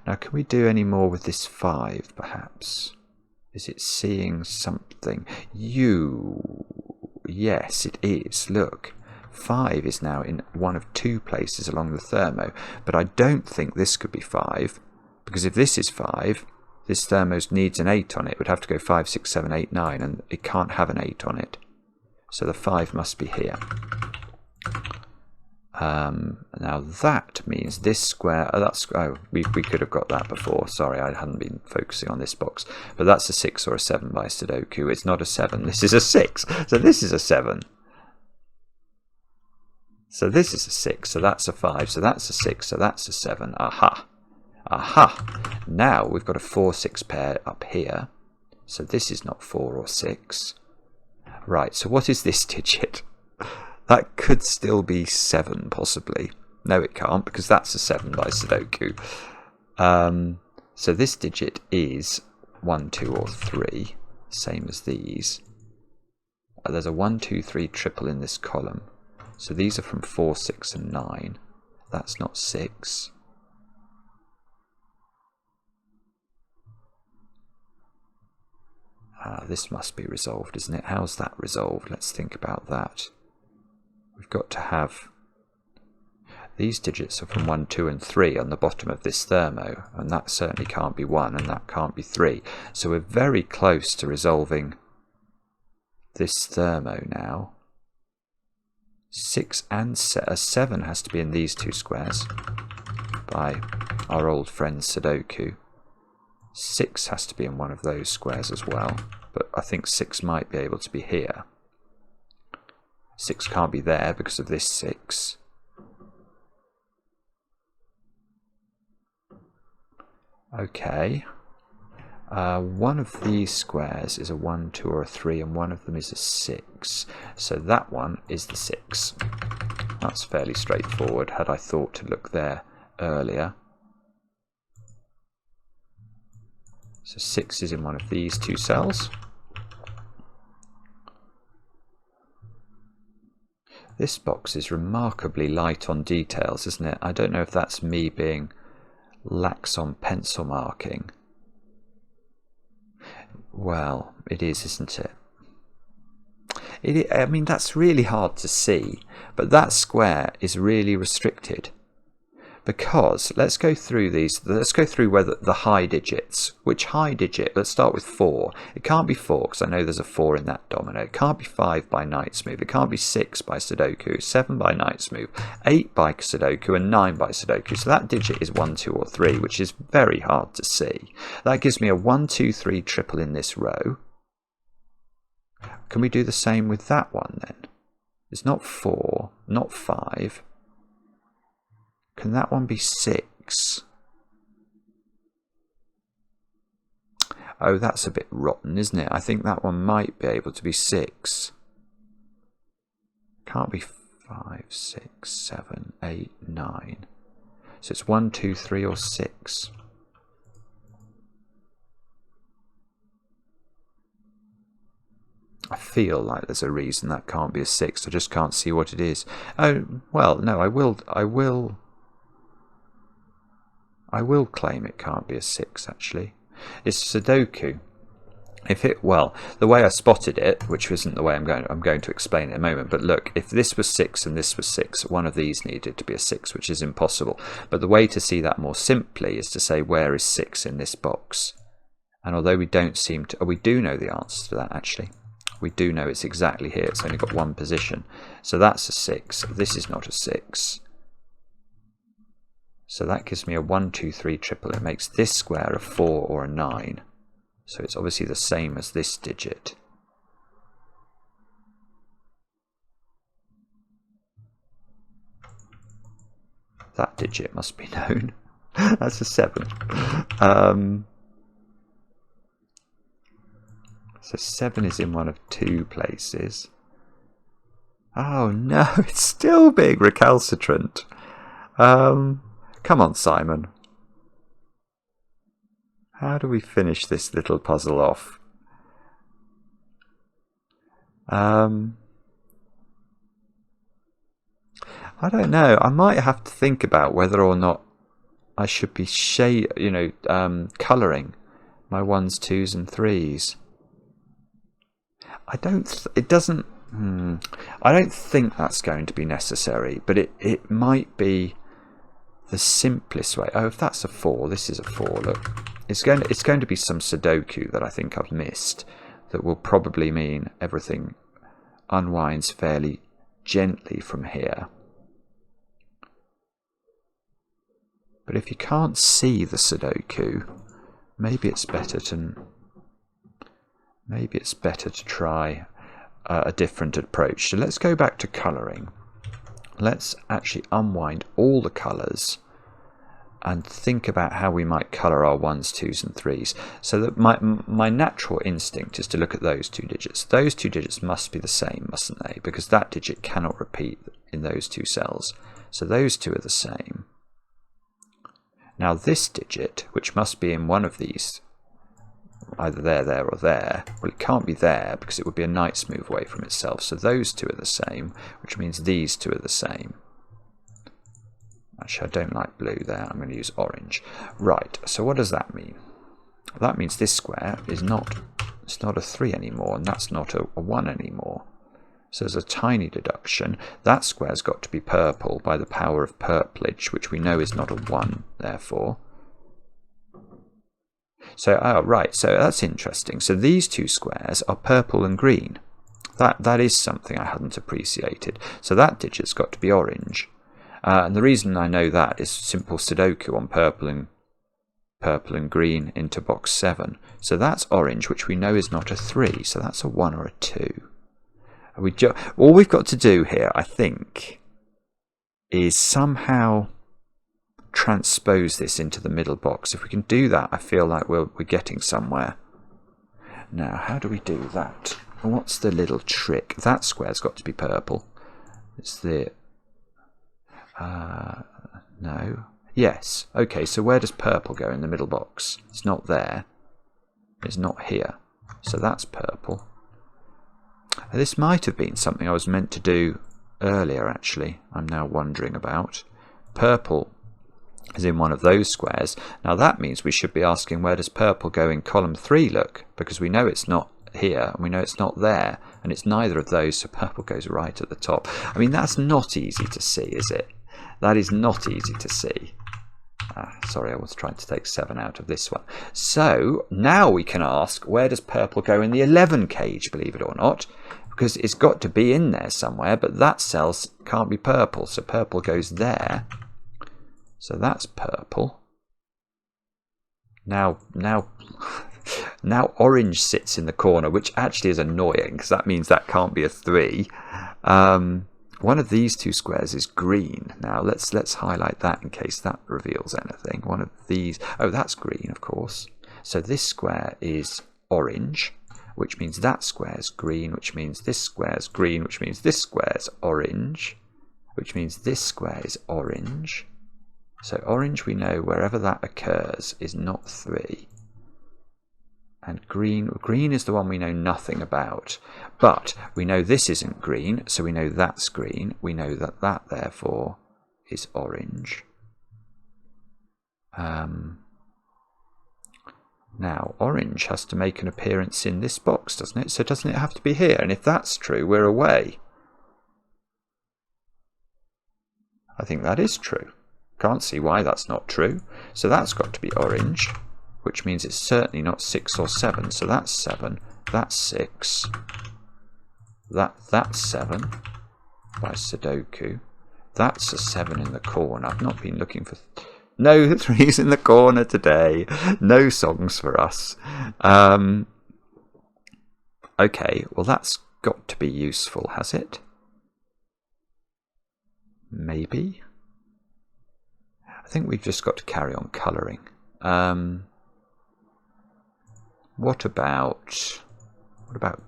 Now, can we do any more with this 5, perhaps? Is it seeing something? Yes, it is. Look, 5 is now in one of 2 places along the thermo. But I don't think this could be 5, because if this is 5, this thermo needs an 8 on it. It would have to go 5, 6, 7, 8, 9, and it can't have an 8 on it. So the 5 must be here. Now that means this square, we could have got that before. Sorry, I hadn't been focusing on this box. But that's a 6 or a 7 by Sudoku. It's not a 7. This is a 6. So this is a 7. So this is a 6. So that's a 5. So that's a 6. So that's a 7. Aha. Aha. Now we've got a 4-6 pair up here. So this is not 4 or 6. Right, so what is this digit? That could still be 7, possibly. No, it can't, because that's a 7 by Sudoku. So this digit is 1, 2, or 3, same as these. There's a 1, 2, 3 triple in this column. So these are from 4, 6, and 9. That's not 6. This must be resolved, isn't it? How's that resolved? Let's think about that. We've got to have these digits are from 1, 2, and 3 on the bottom of this thermo, and that certainly can't be 1, and that can't be 3. So we're very close to resolving this thermo now. 6 and 7 has to be in these two squares by our old friend Sudoku. 6 has to be in one of those squares as well, but I think 6 might be able to be here. 6 can't be there because of this 6. Okay. One of these squares is a 1, 2, or a 3, and one of them is a 6. So that one is the 6. That's fairly straightforward, had I thought to look there earlier. So 6 is in one of these two cells. This box is remarkably light on details, isn't it? I don't know if that's me being lax on pencil marking. Well, it is, isn't it? I mean, that's really hard to see, but that square is really restricted. Because, let's go through these, let's go through whether the high digits. Which high digit? Let's start with 4. It can't be 4, because I know there's a 4 in that domino. It can't be 5 by Knight's Move. It can't be 6 by Sudoku, 7 by Knight's Move, 8 by Sudoku, and 9 by Sudoku. So that digit is 1, 2, or 3, which is very hard to see. That gives me a 1, 2, 3 triple in this row. Can we do the same with that one then? It's not 4, not 5. Can that one be 6? Oh, that's a bit rotten, isn't it? I think that one might be able to be 6. Can't be 5, 6, 7, 8, 9. So it's 1, 2, 3, or 6. I feel like there's a reason that can't be a 6. I just can't see what it is. Oh, well, no, I will claim it can't be a 6, actually. It's Sudoku. Well, the way I spotted it, which isn't the way I'm going to explain in a moment, but look, if this was 6 and this was 6, one of these needed to be a 6, which is impossible. But the way to see that more simply is to say, where is 6 in this box? And although we don't seem to... we do know the answer to that, actually. We do know it's exactly here. It's only got one position. So that's a 6. This is not a 6. So that gives me a 1, 2, 3 triple. It makes this square a 4 or a 9. So it's obviously the same as this digit. That digit must be known. That's a 7. So 7 is in one of two places. Oh no, it's still being recalcitrant. Come on, Simon. How do we finish this little puzzle off? I don't know. I might have to think about whether or not I should be colouring my 1s, 2s, and 3s. I don't think that's going to be necessary, but it might be the simplest way. Oh, if that's a 4, this is a 4. Look, it's going to be some Sudoku that I think I've missed that will probably mean everything unwinds fairly gently from here. But if you can't see the Sudoku, maybe it's better to try a different approach. So let's go back to colouring. Let's actually unwind all the colours and think about how we might colour our 1s, 2s and 3s. So that my natural instinct is to look at those two digits. Those two digits must be the same, mustn't they? Because that digit cannot repeat in those two cells. So those two are the same. Now this digit, which must be in one of these, either there or there, well, it can't be there because it would be a knight's move away from itself. So those two are the same, which means these two are the same. Actually, I don't like blue there. I'm going to use orange. Right, so what does that mean? That means this square is not a 3 anymore, and that's not a 1 anymore. So there's a tiny deduction. That square's got to be purple by the power of purplage, which we know is not a 1, therefore. So, oh, right, so that's interesting. So these two squares are purple and green. That is something I hadn't appreciated. So that digit's got to be orange. And the reason I know that is simple Sudoku on purple and green into box 7. So that's orange, which we know is not a 3. So that's a 1 or a 2. All we've got to do here, I think, is somehow transpose this into the middle box. If we can do that, I feel like we're getting somewhere. Now, how do we do that? What's the little trick? That square's got to be purple. It's the... no. Yes. Okay, so where does purple go in the middle box? It's not there. It's not here. So that's purple. This might have been something I was meant to do earlier, actually. I'm now wondering about. Purple is in one of those squares. Now that means we should be asking, where does purple go in column 3, look? Because we know it's not here, and we know it's not there, and it's neither of those, so purple goes right at the top. I mean, that's not easy to see, is it? That is not easy to see. Sorry, I was trying to take 7 out of this one. So now we can ask, where does purple go in the 11 cage, believe it or not? Because it's got to be in there somewhere, but that cell can't be purple, so purple goes there. So that's purple. Now orange sits in the corner, which actually is annoying, because that means that can't be a 3. One of these two squares is green. Now let's highlight that in case that reveals anything. One of these, oh, that's green, of course. So this square is orange, which means that square's green, which means this square's green, which means this square's orange, which means this square is orange. So orange, we know wherever that occurs is not 3. And green is the one we know nothing about. But we know this isn't green, so we know that's green. We know that that, therefore, is orange. Now, orange has to make an appearance in this box, doesn't it? So doesn't it have to be here? And if that's true, we're away. I think that is true. Can't see why that's not true. So that's got to be orange, which means it's certainly not 6 or 7. So that's 7, that's 6, that's 7 by Sudoku. That's a 7 in the corner. I've not been looking for... No 3s in the corner today. No songs for us. Okay, well that's got to be useful, has it? Maybe. I think we've just got to carry on colouring. What about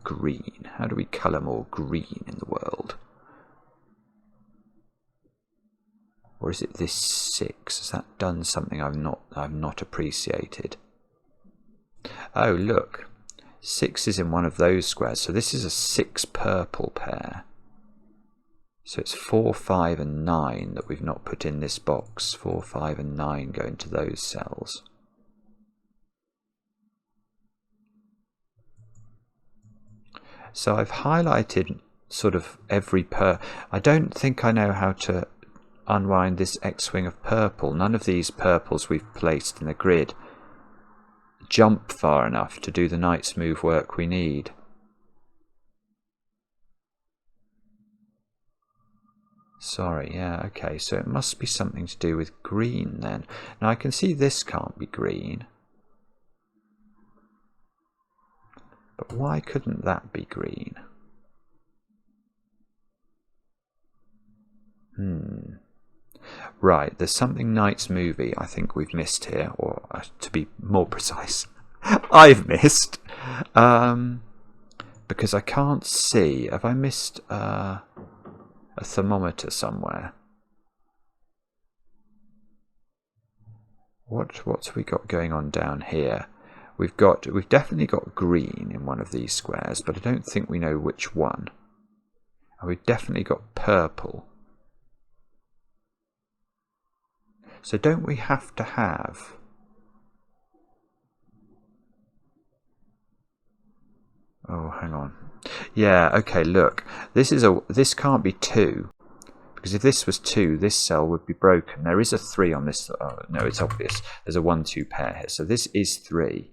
green? How do we colour more green in the world? Or is it this 6? Has that done something I've not appreciated? Oh, look. 6 is in one of those squares. So this is a 6 purple pair. So it's 4, 5 and 9 that we've not put in this box. 4, 5 and 9 go into those cells. So I've highlighted sort of every I don't think I know how to unwind this X-wing of purple. None of these purples we've placed in the grid jump far enough to do the knight's move work we need. Sorry, yeah, okay, so it must be something to do with green then. Now I can see this can't be green. But why couldn't that be green? Right, there's something Knight's movie I think we've missed here, or to be more precise, I've missed. Because I can't see. Have I missed a thermometer somewhere? What's we got going on down here? We've definitely got green in one of these squares, but I don't think we know which one. And we've definitely got purple. So don't we have to have... Oh, hang on. Yeah, okay, look. This can't be 2. Because if this was 2, this cell would be broken. There is a 3 on this. Oh, no, it's obvious. There's a 1-2 pair here. So this is 3.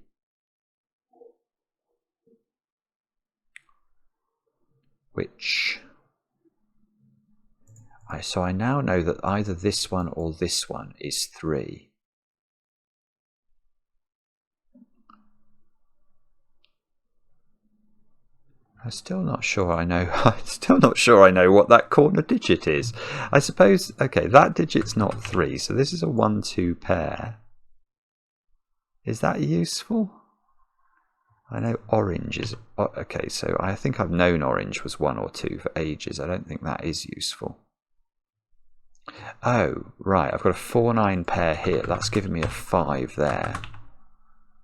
Which... So I now know that either this one or this one is 3. I'm still not sure I know. I'm still not sure I know what that corner digit is. I suppose, okay, that digit's not 3, so this is a 1-2 pair. Is that useful? I know orange is... Okay, so I think I've known orange was 1 or 2 for ages. I don't think that is useful. Oh, right, I've got a 4-9 pair here. That's giving me a 5 there.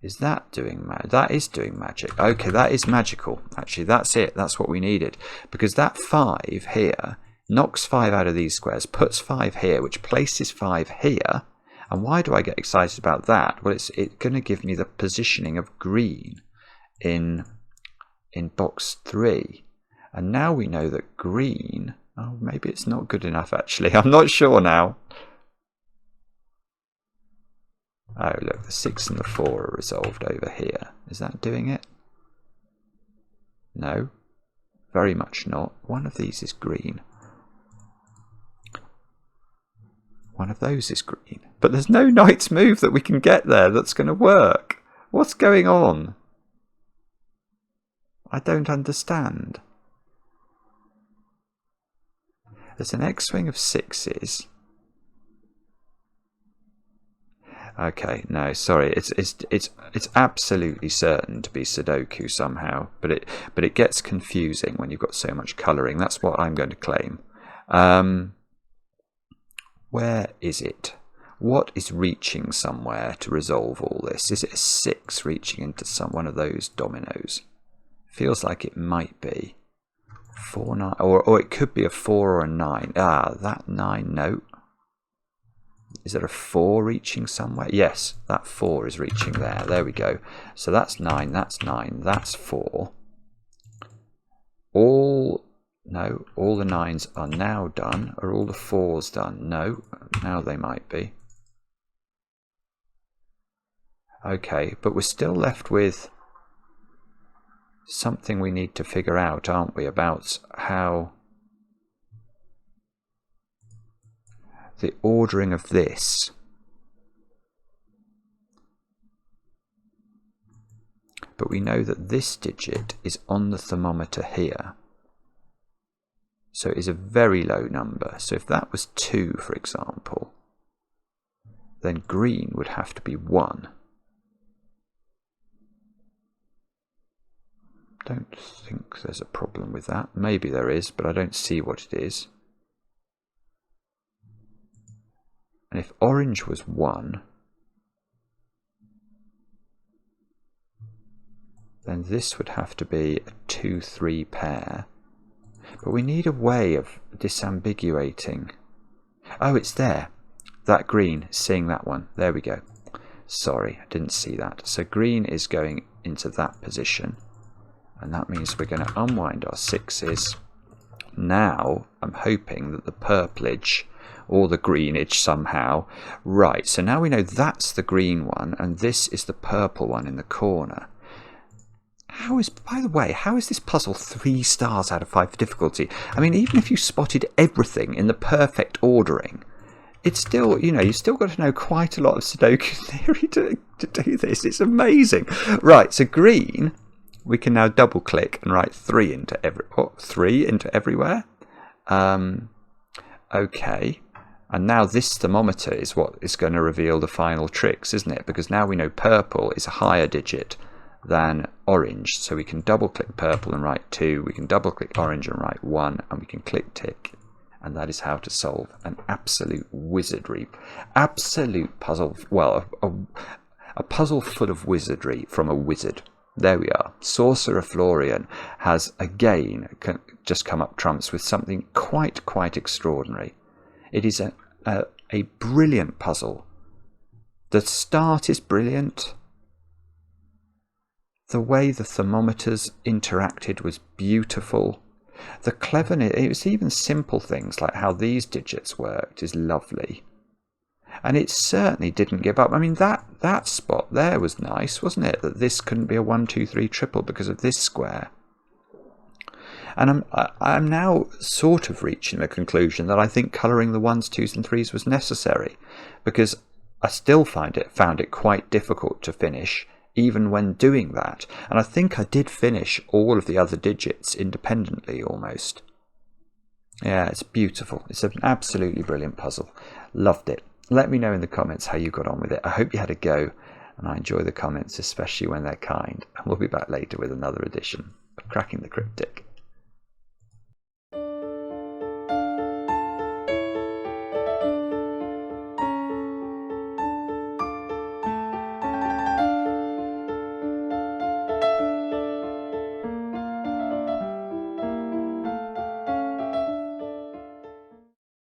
Is that doing magic? That is doing magic. Okay, that is magical. Actually, that's it. That's what we needed. Because that 5 here knocks 5 out of these squares, puts 5 here, which places 5 here. And why do I get excited about that? Well, it's going to give me the positioning of green in box 3. And now we know that green... Oh, maybe it's not good enough, actually. I'm not sure now. Oh, look, the 6 and the 4 are resolved over here. Is that doing it? No, very much not. One of these is green. One of those is green. But there's no Knight's move that we can get there that's going to work. What's going on? I don't understand. There's an X-wing of 6s. Okay, no, sorry. It's absolutely certain to be Sudoku somehow, but it gets confusing when you've got so much colouring. That's what I'm going to claim. Where is it? What is reaching somewhere to resolve all this? Is it a 6 reaching into one of those dominoes? Feels like it might be. 4, 9, or it could be a 4 or a 9. Ah, that 9, no. Is there a 4 reaching somewhere? Yes, that 4 is reaching there. There we go. So that's 9, that's 9, that's 4. All the 9s are now done. Are all the 4s done? No, now they might be. Okay, but we're still left with something we need to figure out, aren't we, about how the ordering of this. But we know that this digit is on the thermometer here. So it is a very low number. So if that was 2, for example, then green would have to be 1. Don't think there's a problem with that. Maybe there is, but I don't see what it is. And if orange was 1, then this would have to be a 2-3 pair. But we need a way of disambiguating. Oh, it's there. That green, seeing that one. There we go. Sorry, I didn't see that. So green is going into that position. And that means we're going to unwind our 6s. Now, I'm hoping that the purplage or the greenage somehow. Right, so now we know that's the green one and this is the purple one in the corner. by the way, how is this puzzle 3 stars out of 5 for difficulty? I mean, even if you spotted everything in the perfect ordering, it's still, you've still got to know quite a lot of Sudoku theory to do this. It's amazing. Right, so green, we can now double click and write 3 into everywhere. Okay. And now this thermometer is what is going to reveal the final tricks, isn't it? Because now we know purple is a higher digit than orange. So we can double click purple and write 2. We can double click orange and write 1. And we can click tick. And that is how to solve an absolute wizardry. Absolute puzzle. Well, a puzzle full of wizardry from a wizard. There we are. Sorcerer Florian has again just come up trumps with something quite extraordinary. It is a brilliant puzzle. The start is brilliant. The way the thermometers interacted was beautiful. The cleverness, it was even simple things like how these digits worked is lovely. And it certainly didn't give up. I mean, that spot there was nice, wasn't it? That this couldn't be a 1, 2, 3 triple because of this square. And I'm now sort of reaching the conclusion that I think colouring the 1s, 2s and 3s was necessary, because I still found it quite difficult to finish even when doing that. And I think I did finish all of the other digits independently almost. Yeah, it's beautiful. It's an absolutely brilliant puzzle. Loved it. Let me know in the comments how you got on with it. I hope you had a go, and I enjoy the comments, especially when they're kind. And we'll be back later with another edition of Cracking the Cryptic.